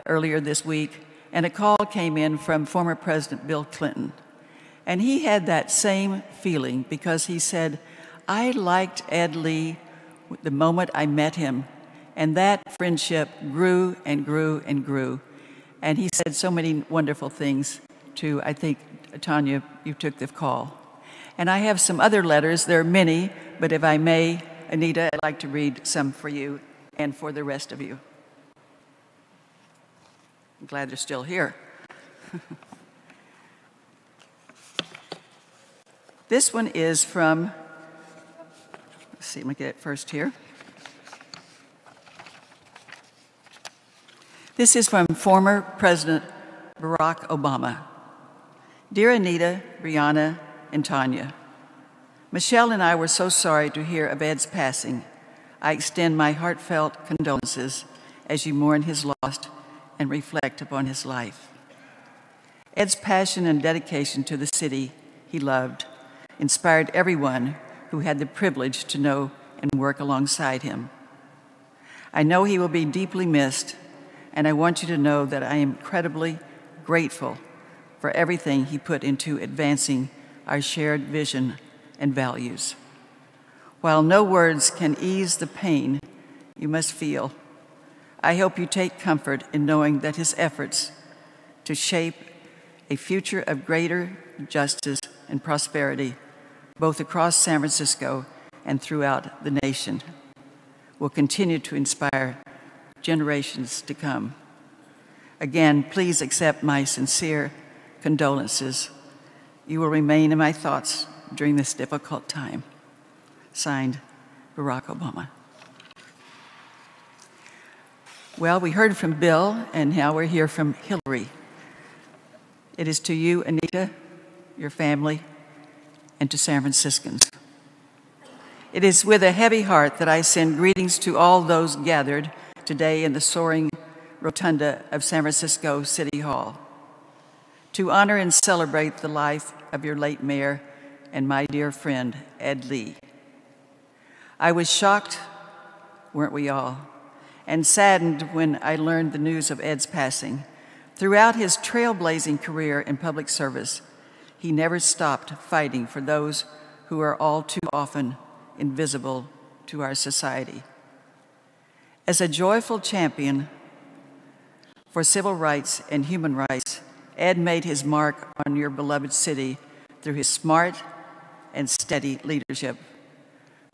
earlier this week, and a call came in from former President Bill Clinton. And he had that same feeling because he said, "I liked Ed Lee the moment I met him." And that friendship grew and grew and grew. And he said so many wonderful things to, I think, Tanya, you took the call. And I have some other letters. There are many, but if I may, Anita, I'd like to read some for you and for the rest of you. I'm glad they're still here. This one is from, let's see, let me get it first here. This is from former President Barack Obama. Dear Anita, Brianna, and Tanya, Michelle and I were so sorry to hear of Ed's passing. I extend my heartfelt condolences as you mourn his loss and reflect upon his life. Ed's passion and dedication to the city he loved inspired everyone who had the privilege to know and work alongside him. I know he will be deeply missed, and I want you to know that I am incredibly grateful for everything he put into advancing our shared vision and values. While no words can ease the pain you must feel, I hope you take comfort in knowing that his efforts to shape a future of greater justice and prosperity, both across San Francisco and throughout the nation, will continue to inspire generations to come. Again, please accept my sincere condolences. You will remain in my thoughts during this difficult time. Signed, Barack Obama. Well, we heard from Bill, and now we're here from Hillary. It is to you, Anita, your family, and to San Franciscans. It is with a heavy heart that I send greetings to all those gathered today in the soaring Rotunda of San Francisco City Hall to honor and celebrate the life of your late mayor and my dear friend, Ed Lee. I was shocked, weren't we all, and saddened when I learned the news of Ed's passing. Throughout his trailblazing career in public service, he never stopped fighting for those who are all too often invisible to our society. As a joyful champion for civil rights and human rights, Ed made his mark on your beloved city through his smart and steady leadership,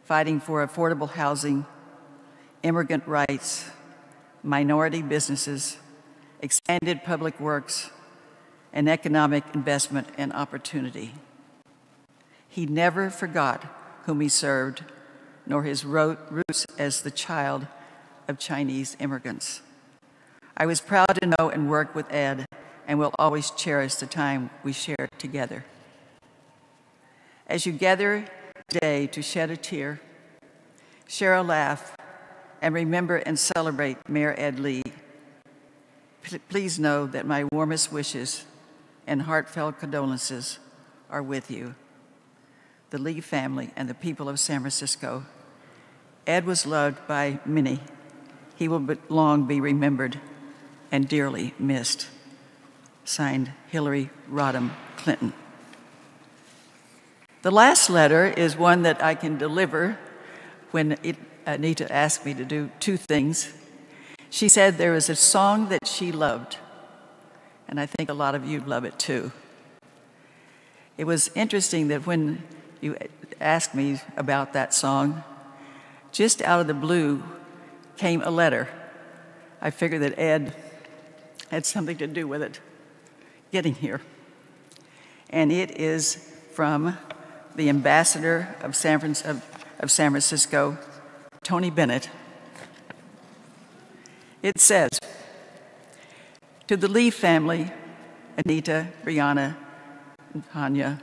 fighting for affordable housing, immigrant rights, minority businesses, expanded public works, and economic investment and opportunity. He never forgot whom he served, nor his roots as the child of Chinese immigrants. I was proud to know and work with Ed, and will always cherish the time we shared together. As you gather today to shed a tear, share a laugh, and remember and celebrate Mayor Ed Lee, please know that my warmest wishes and heartfelt condolences are with you, the Lee family, and the people of San Francisco. Ed was loved by many. He will long be remembered and dearly missed. Signed, Hillary Rodham Clinton. The last letter is one that I can deliver when Anita asked me to do two things. She said there was a song that she loved, and I think a lot of you love it too. It was interesting that when you asked me about that song, just out of the blue came a letter. I figured that Ed had something to do with it getting here. And it is from the ambassador of San Francisco, Tony Bennett. It says, to the Lee family, Anita, Brianna, and Tanya,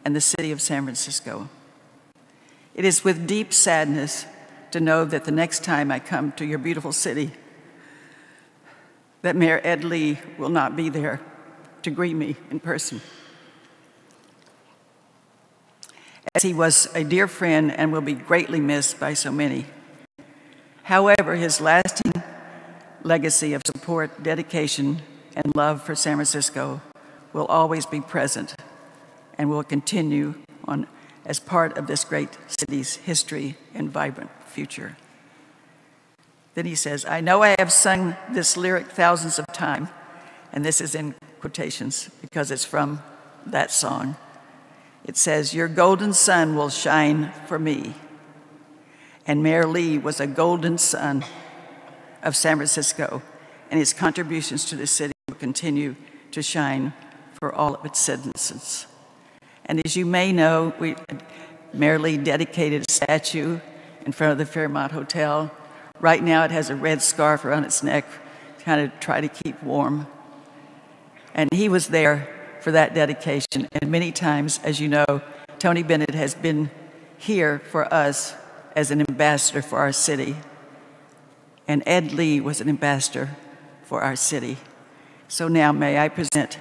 and the city of San Francisco, it is with deep sadness to know that the next time I come to your beautiful city, that Mayor Ed Lee will not be there to greet me in person. As he was a dear friend and will be greatly missed by so many. However, his lasting legacy of support, dedication, and love for San Francisco will always be present and will continue on as part of this great city's history and vibrant future. Then he says, I know I have sung this lyric thousands of times, and this is in quotations because it's from that song. It says, your golden sun will shine for me. And Mayor Lee was a golden son of San Francisco, and his contributions to the city will continue to shine for all of its citizens. And as you may know, Mayor Lee dedicated a statue in front of the Fairmont Hotel. Right now it has a red scarf around its neck kind of try to keep warm. And he was there for that dedication. And many times, as you know, Tony Bennett has been here for us as an ambassador for our city. And Ed Lee was an ambassador for our city. So now may I present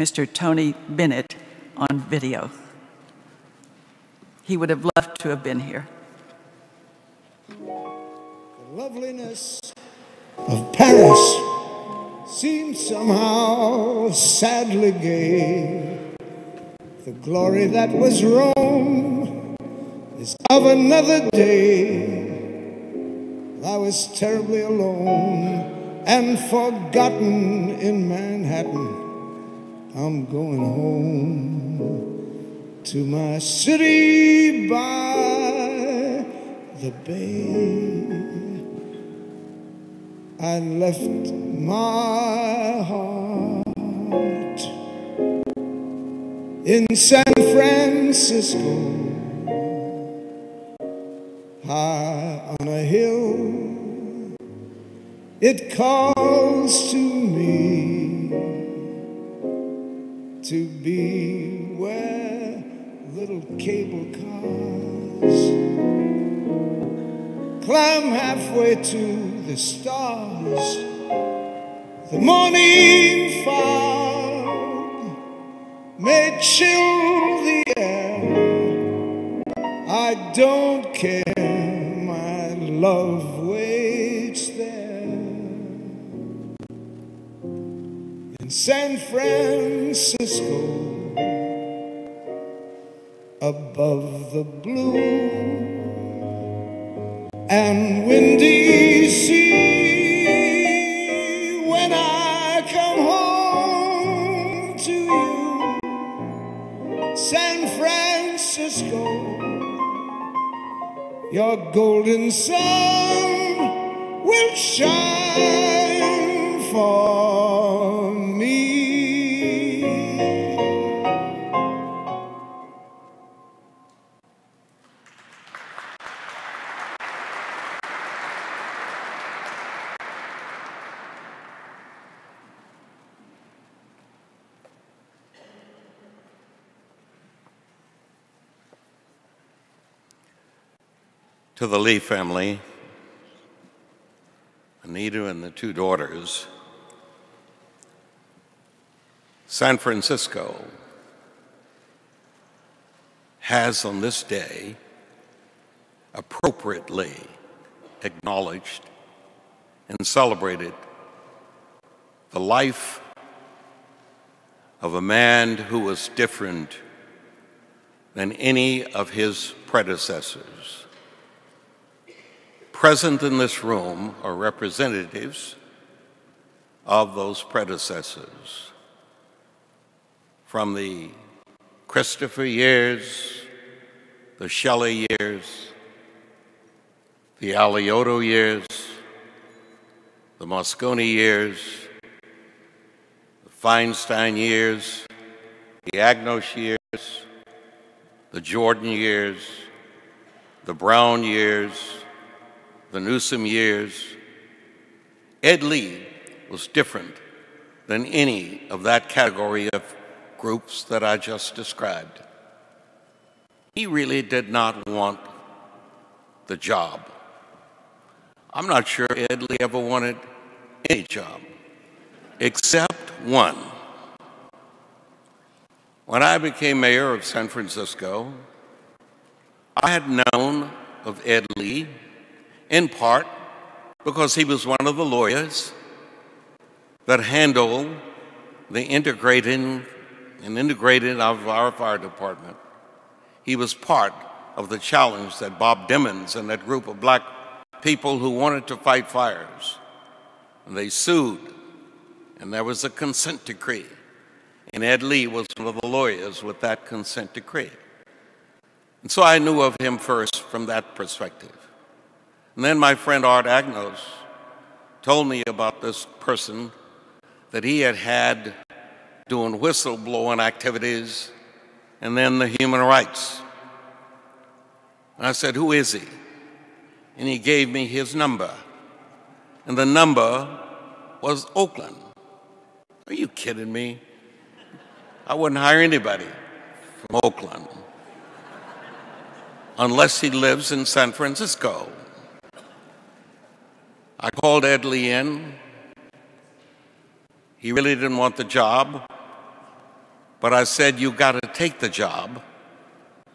Mr. Tony Bennett on video. He would have loved to have been here. The loveliness of Paris seems somehow sadly gay. The glory that was Rome is of another day. I was terribly alone and forgotten in Manhattan. I'm going home to my city by the bay. I left my heart in San Francisco, high on a hill. It calls to me to be where little cable cars climb halfway to the stars. The morning fog may chill the air. I don't care, my love waits there. In San Francisco, above the blue and windy sea, when I come home to you, San Francisco, your golden sun will shine for me. To the Lee family, Anita and the two daughters, San Francisco has on this day appropriately acknowledged and celebrated the life of a man who was different than any of his predecessors. Present in this room are representatives of those predecessors. From the Christopher years, the Shelley years, the Alioto years, the Moscone years, the Feinstein years, the Agnos years, the Jordan years, the Brown years, the Newsom years. Ed Lee was different than any of that category of groups that I just described. He really did not want the job. I'm not sure Ed Lee ever wanted any job, except one. When I became mayor of San Francisco, I had known of Ed Lee in part because he was one of the lawyers that handled the integrating of our fire department. He was part of the challenge that Bob Dimmons and that group of black people who wanted to fight fires. And they sued, and there was a consent decree. And Ed Lee was one of the lawyers with that consent decree. And so I knew of him first from that perspective. And then my friend Art Agnos told me about this person that he had had doing whistleblowing activities and then the human rights. And I said, who is he? And he gave me his number. And the number was Oakland. Are you kidding me? I wouldn't hire anybody from Oakland unless he lives in San Francisco. I called Ed Lee in. He really didn't want the job, but I said, you got to take the job,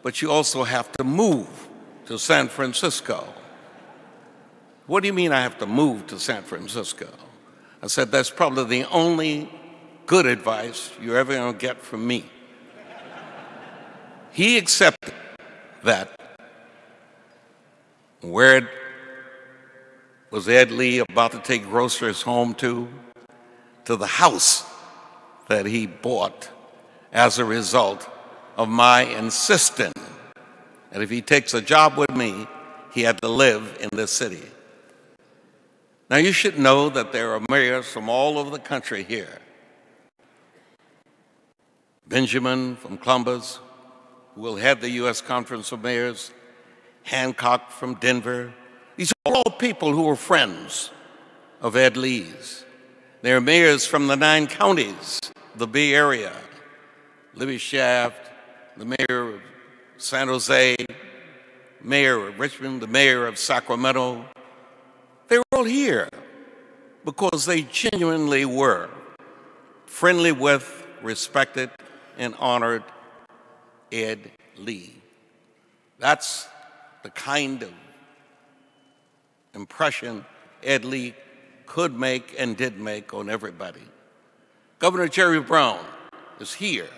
but you also have to move to San Francisco. What do you mean I have to move to San Francisco? I said, that's probably the only good advice you're ever going to get from me. He accepted that. Where was Ed Lee about to take groceries home to? To the house that he bought as a result of my insisting that if he takes a job with me, he had to live in this city. Now you should know that there are mayors from all over the country here. Benjamin from Columbus, who will head the U.S. Conference of Mayors, Hancock from Denver. These are all people who were friends of Ed Lee's. There are mayors from the 9 counties, the Bay Area, Libby Shaft, the mayor of San Jose, mayor of Richmond, the mayor of Sacramento. They were all here because they genuinely were friendly with, respected, and honored Ed Lee. That's the kind of impression Ed Lee could make and did make on everybody. Governor Jerry Brown is here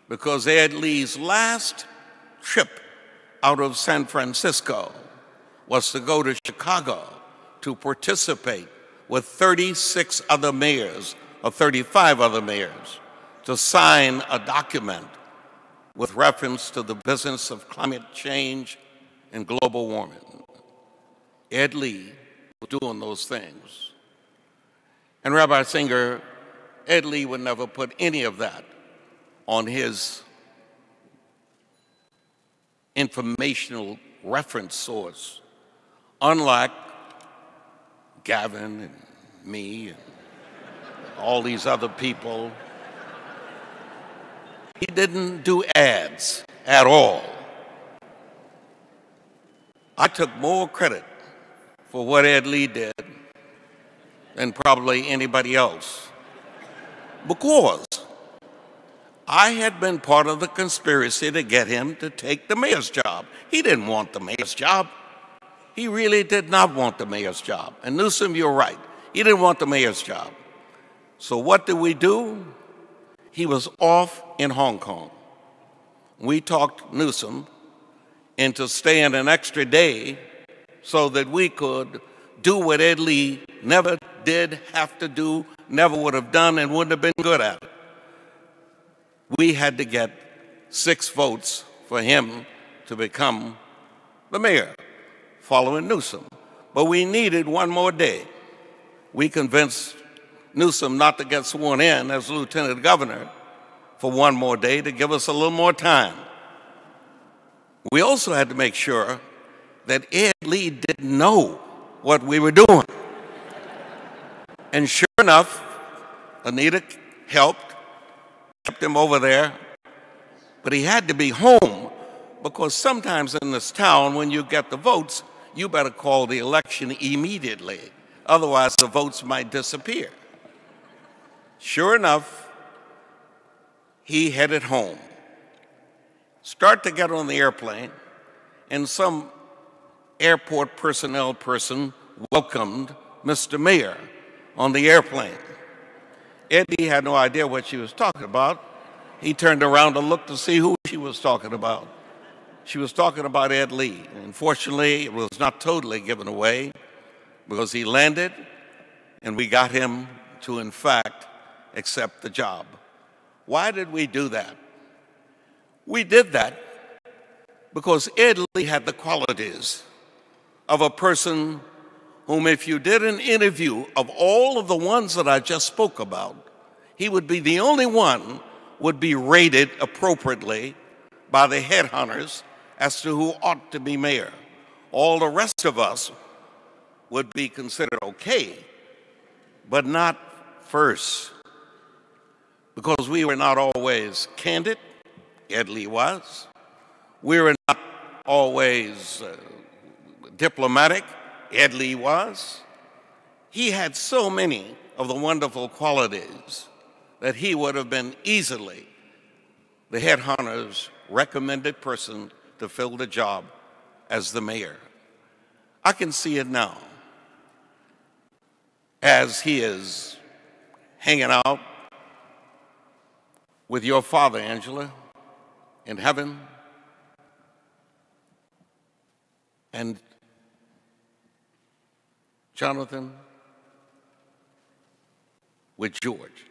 because Ed Lee's last trip out of San Francisco was to go to Chicago to participate with 36 other mayors or 35 other mayors to sign a document with reference to the business of climate change and global warming. Ed Lee was doing those things. And Rabbi Singer, Ed Lee would never put any of that on his informational reference source, unlike Gavin and me and all these other people. He didn't do ads at all. I took more credit for what Ed Lee did than probably anybody else, because I had been part of the conspiracy to get him to take the mayor's job. He didn't want the mayor's job. He really did not want the mayor's job. And Newsom, you're right. He didn't want the mayor's job. So what did we do? He was off in Hong Kong. We talked Newsom into staying an extra day so that we could do what Ed Lee never did have to do, never would have done, and wouldn't have been good at it. We had to get 6 votes for him to become the mayor, following Newsom. But we needed one more day. We convinced Newsom not to get sworn in as lieutenant governor for one more day to give us a little more time. We also had to make sure that Ed Lee didn't know what we were doing. And sure enough, Anita helped, kept him over there, but he had to be home because sometimes in this town, when you get the votes, you better call the election immediately. Otherwise, the votes might disappear. Sure enough, he headed home. Start to get on the airplane, and some airport personnel person welcomed Mr. Mayor on the airplane. Eddie had no idea what she was talking about. He turned around to look to see who she was talking about. She was talking about Ed Lee. Unfortunately, it was not totally given away because he landed and we got him to, in fact, accept the job. Why did we do that? We did that because Ed Lee had the qualities of a person whom, if you did an interview of all of the ones that I just spoke about, he would be the only one would be rated appropriately by the headhunters as to who ought to be mayor. All the rest of us would be considered okay, but not first, because we were not always candid. Ed Lee was. We were not always diplomatic. Ed Lee was. He had so many of the wonderful qualities that he would have been easily the head honors recommended person to fill the job as the mayor. I can see it now as he is hanging out with your father, Angela, in heaven, and Jonathan with George.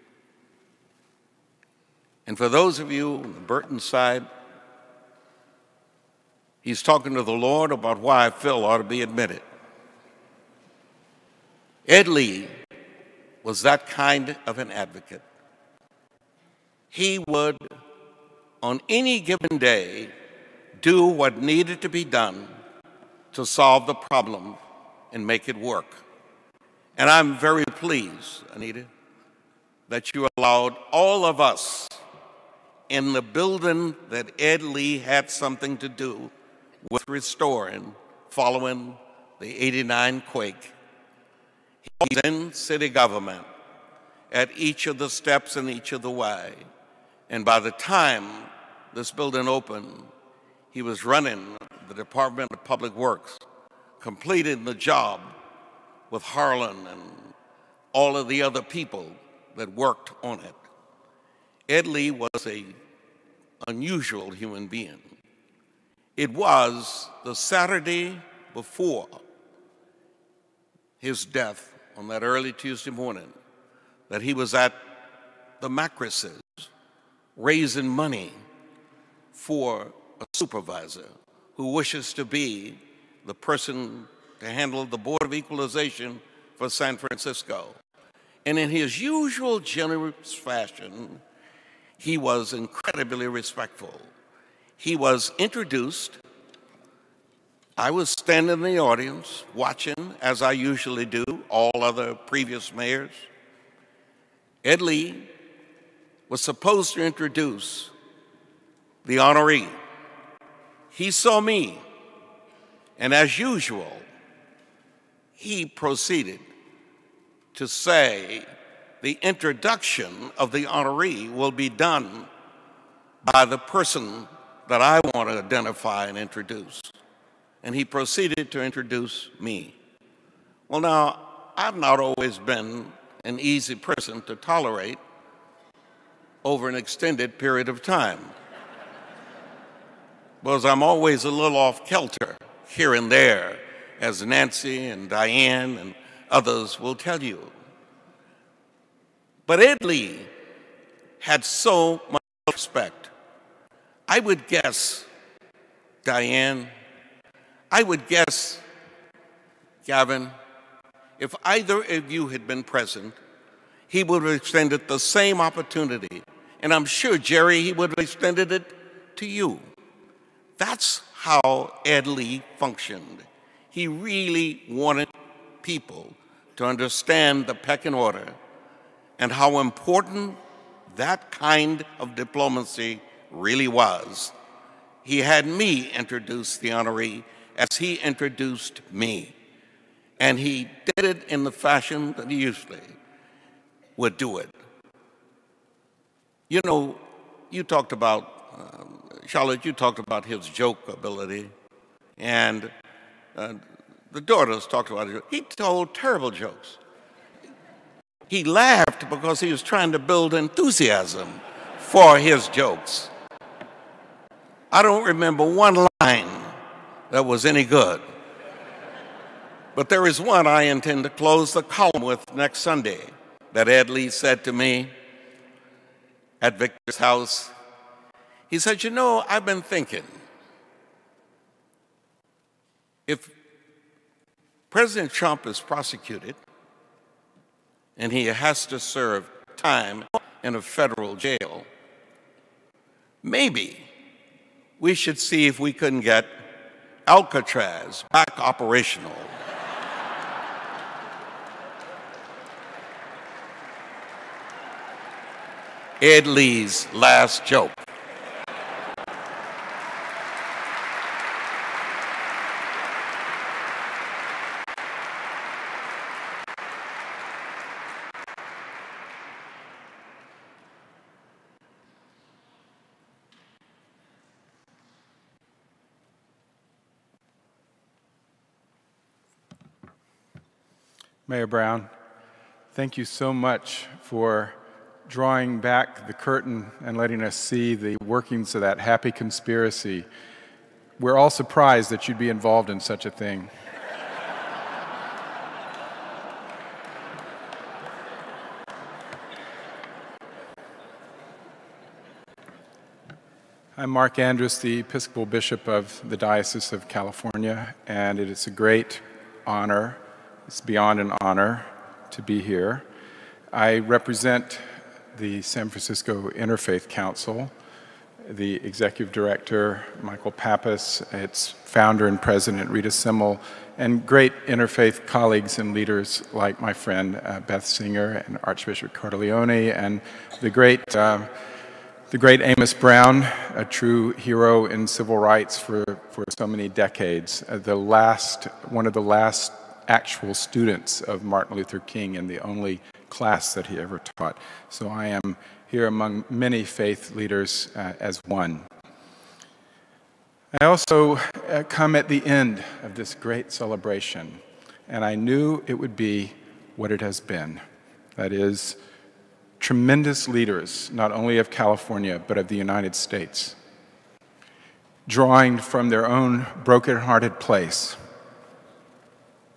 And for those of you on the Burton side, he's talking to the Lord about why Phil ought to be admitted. Ed Lee was that kind of an advocate. He would, on any given day, do what needed to be done to solve the problem and make it work. And I'm very pleased, Anita, that you allowed all of us in the building that Ed Lee had something to do with restoring following the '89 quake. He was in city government at each of the steps and each of the way. And by the time this building opened, he was running the Department of Public Works, completing the job with Harlan and all of the other people that worked on it. Ed Lee was an unusual human being. It was the Saturday before his death on that early Tuesday morning that he was at the Macris's raising money for a supervisor who wishes to be the person to handle the Board of Equalization for San Francisco. And in his usual generous fashion, he was incredibly respectful. He was introduced. I was standing in the audience watching, as I usually do, all other previous mayors. Ed Lee was supposed to introduce the honoree. He saw me, and as usual, he proceeded to say the introduction of the honoree will be done by the person that I want to identify and introduce. And he proceeded to introduce me. Well, now, I've not always been an easy person to tolerate over an extended period of time, because I'm always a little off kilter here and there, as Nancy and Diane and others will tell you. But Ed Lee had so much respect. I would guess, Diane, I would guess, Gavin, if either of you had been present, he would have extended the same opportunity. And I'm sure, Jerry, he would have extended it to you. That's how Ed Lee functioned. He really wanted people to understand the pecking order and how important that kind of diplomacy really was. He had me introduce the honoree as he introduced me. And he did it in the fashion that he usually would do it. You know, you talked about, Charlotte, you talked about his joke ability, and the daughters talked about it. He told terrible jokes. He laughed because he was trying to build enthusiasm for his jokes. I don't remember one line that was any good. But there is one I intend to close the column with next Sunday that Ed Lee said to me at Victor's house. He said, you know, I've been thinking, if President Trump is prosecuted and he has to serve time in a federal jail, maybe we should see if we couldn't get Alcatraz back operational. Ed Lee's last joke. Mayor Brown, thank you so much for drawing back the curtain and letting us see the workings of that happy conspiracy. We're all surprised that you'd be involved in such a thing. I'm Mark Andrus, the Episcopal Bishop of the Diocese of California, and it is a great honor. It's beyond an honor to be here. I represent the San Francisco Interfaith Council, the Executive Director, Michael Pappas, its founder and president, Rita Simmel, and great interfaith colleagues and leaders like my friend Beth Singer and Archbishop Cordileone, and the great Amos Brown, a true hero in civil rights for so many decades, one of the last actual students of Martin Luther King and the only class that he ever taught. So I am here among many faith leaders as one. I also come at the end of this great celebration, and I knew it would be what it has been. That is, tremendous leaders, not only of California, but of the United States, drawing from their own broken-hearted place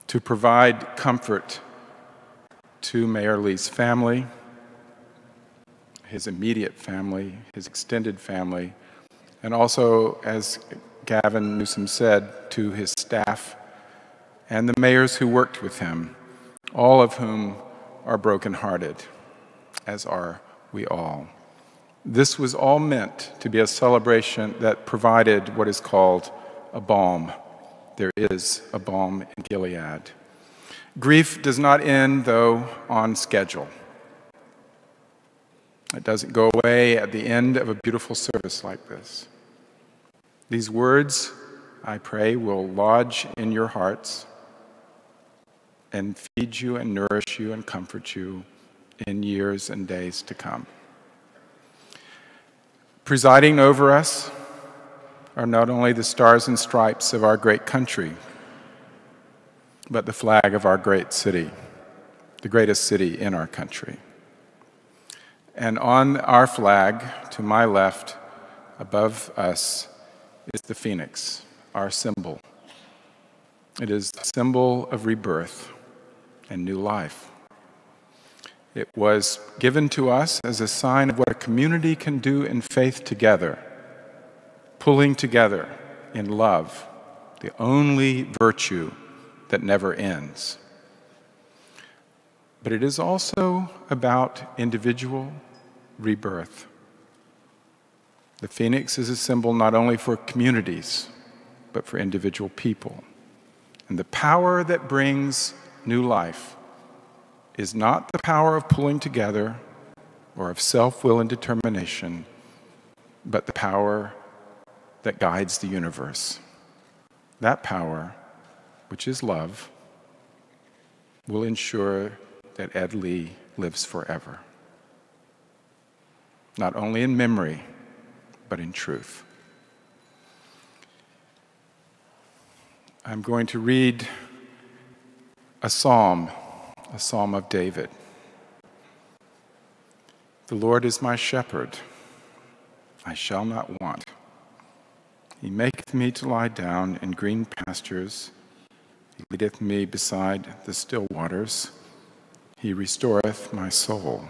to provide comfort to Mayor Lee's family, his immediate family, his extended family, and also, as Gavin Newsom said, to his staff and the mayors who worked with him, all of whom are brokenhearted, as are we all. This was all meant to be a celebration that provided what is called a balm. There is a balm in Gilead. Grief does not end, though, on schedule. It doesn't go away at the end of a beautiful service like this. These words, I pray, will lodge in your hearts and feed you and nourish you and comfort you in years and days to come. Presiding over us are not only the stars and stripes of our great country, but the flag of our great city, the greatest city in our country. And on our flag, to my left, above us, is the phoenix, our symbol. It is the symbol of rebirth and new life. It was given to us as a sign of what a community can do in faith together, pulling together in love, the only virtue that never ends. But it is also about individual rebirth. The phoenix is a symbol not only for communities, but for individual people. And the power that brings new life is not the power of pulling together or of self-will and determination, but the power that guides the universe. That power, which is love, will ensure that Ed Lee lives forever. Not only in memory, but in truth. I'm going to read a psalm of David. The Lord is my shepherd, I shall not want. He maketh me to lie down in green pastures. He leadeth me beside the still waters. He restoreth my soul.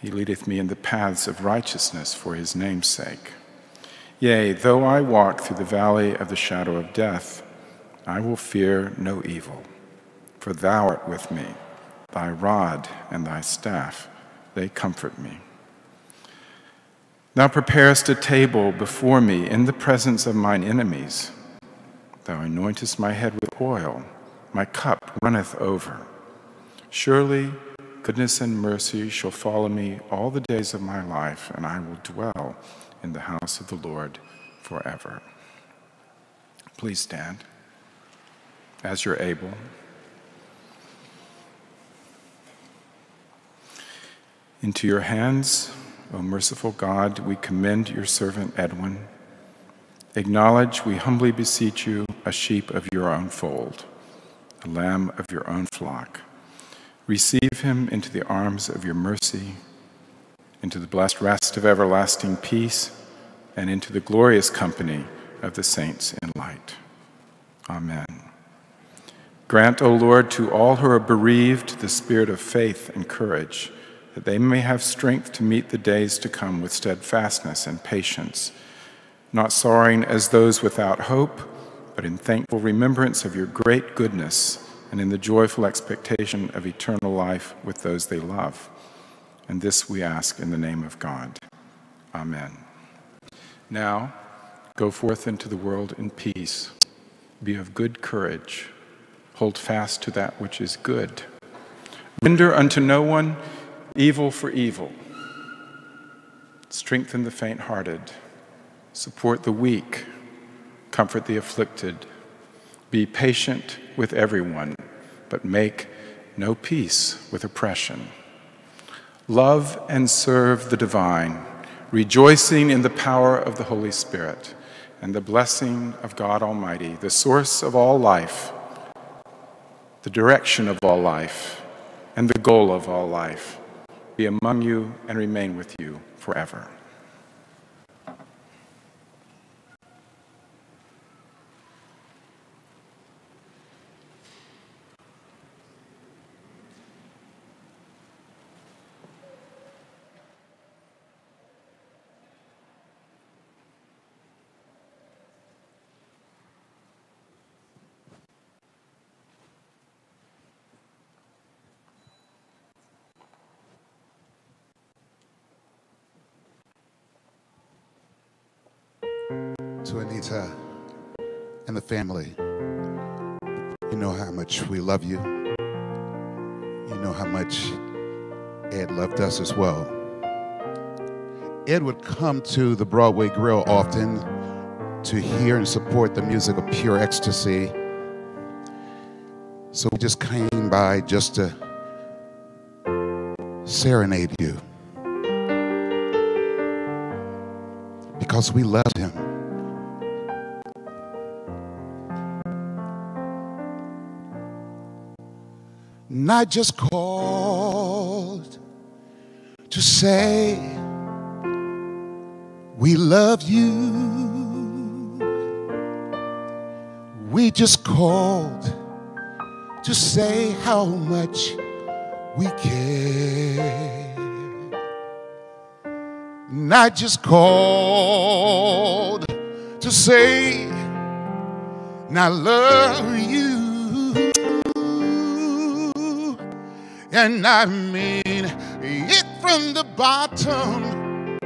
He leadeth me in the paths of righteousness for his name's sake. Yea, though I walk through the valley of the shadow of death, I will fear no evil. For thou art with me, thy rod and thy staff, they comfort me. Thou preparest a table before me in the presence of mine enemies. Thou anointest my head with oil, my cup runneth over. Surely goodness and mercy shall follow me all the days of my life, and I will dwell in the house of the Lord forever. Please stand as you're able. Into your hands, O merciful God, we commend your servant Edwin. Acknowledge, we humbly beseech you, a sheep of your own fold, a lamb of your own flock. Receive him into the arms of your mercy, into the blessed rest of everlasting peace, and into the glorious company of the saints in light. Amen. Grant, O Lord, to all who are bereaved the spirit of faith and courage, that they may have strength to meet the days to come with steadfastness and patience, not sorrowing as those without hope, but in thankful remembrance of your great goodness and in the joyful expectation of eternal life with those they love. And this we ask in the name of God. Amen. Now, go forth into the world in peace. Be of good courage. Hold fast to that which is good. Render unto no one evil for evil. Strengthen the faint-hearted. Support the weak. Comfort the afflicted. Be patient with everyone, but make no peace with oppression. Love and serve the divine, rejoicing in the power of the Holy Spirit and the blessing of God Almighty, the source of all life, the direction of all life, and the goal of all life, be among you and remain with you forever. To Anita and the family, you know how much we love you. You know how much Ed loved us as well. Ed would come to the Broadway Grill often to hear and support the music of Pure Ecstasy. So we just came by just to serenade you because we loved him. And I just called to say we love you. We just called to say how much we care. And I just called to say, and I love you. And I mean it from the bottom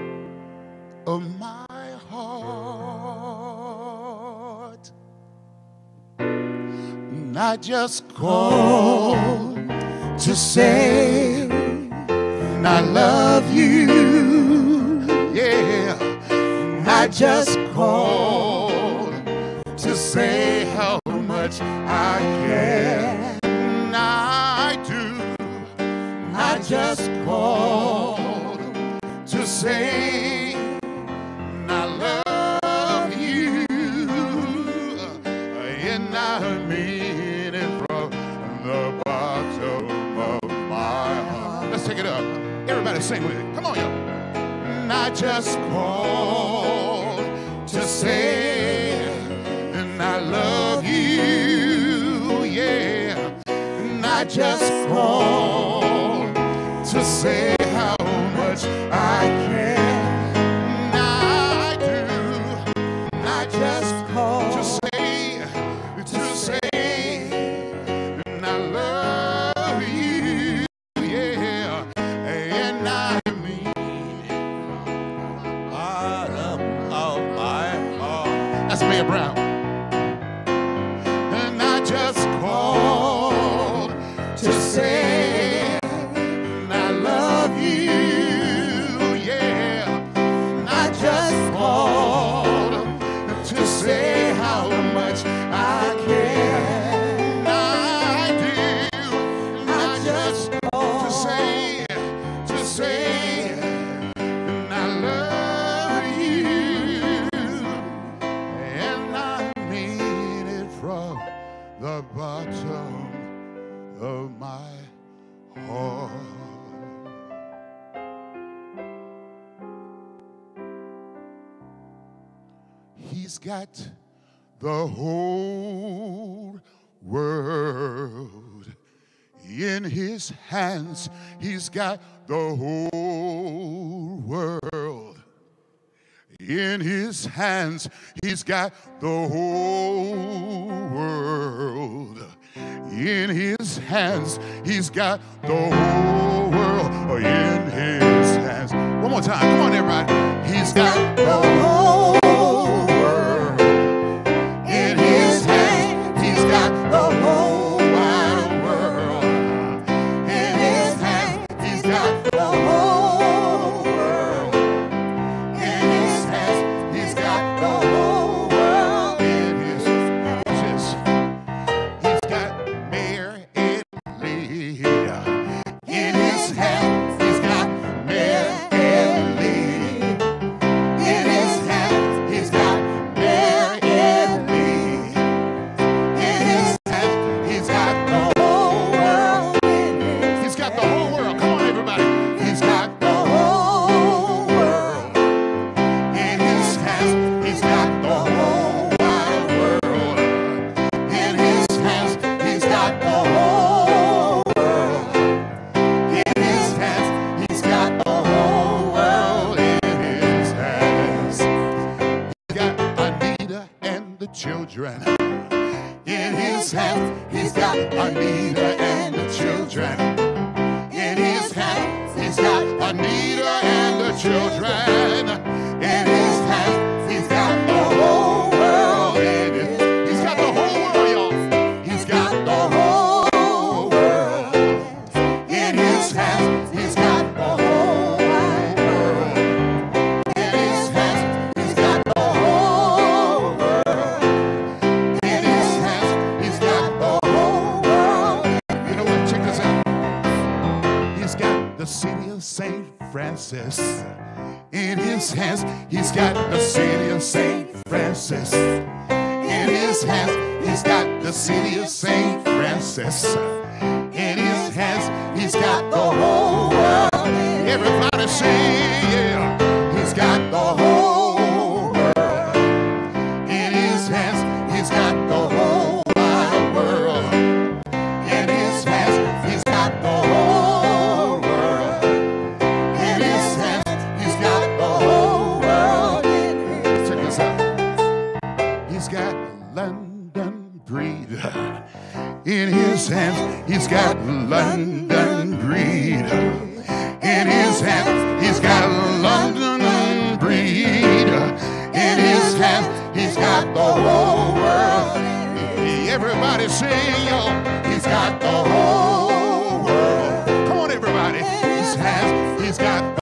of my heart. And I just called to say, and I love you, yeah. And I just called to say how much I care. And I do. I just called to say I love you, and I mean it from the bottom of my heart. Let's take it up. Everybody sing with it. Come on, y'all. And I just called to say and I love you, yeah. And I just called to say how much I care. And I do. And I just call to say, and I love you, yeah. And I mean it from the bottom of my heart. That's Mayor Brown. And I just called to say say, and I love you, and I mean it from the bottom of my heart. He's got the whole world in his hands. He's got the whole world in his hands. He's got the whole world in his hands. He's got the whole world in his hands. One more time. Come on, everybody. He's got the whole world in his hands. He's got the whole wide world in his hands. He's got the whole world in his hands. He's got the whole world in his hands. He's got Mayor Ed Lee in his hands. He's got Mayor Ed Lee in his hands. He's got Mayor Ed Lee in his hands. He's got the whole world in his. He's got the whole world. Come on, everybody. He's got the whole world in his hands. He's got the whole wide world in his hands. He's got the whole world in his hands. He's got the whole world in his hands. He's got Anita and the children in his hands. He's got Anita and the children in his hands. He's got Anita and the children in his hands. He's got the whole world in his. He's got the whole world, y'all. He's got the whole world in his hands. He's got the whole wide world in his hands. He's got the whole world in his hands. He's got the whole world. You know what? Check this out. He's got the city of St. Francis in his hands. He's got the city of St. Francis in his hands. He's got the city of St. Francis in his hands. He's got the whole world. Everybody sing, yeah. He's got the whole world in his hands. He's got the whole wide world in his hands. He's got the whole world in his hands. He's got the whole world in his. Check this out. He's got London breed in his hands. He's got London breed in his hands. He's got London breed in his hands. He's got the whole world. Everybody sing, y'all. He's got the whole world. Come on, everybody. His hands. He's got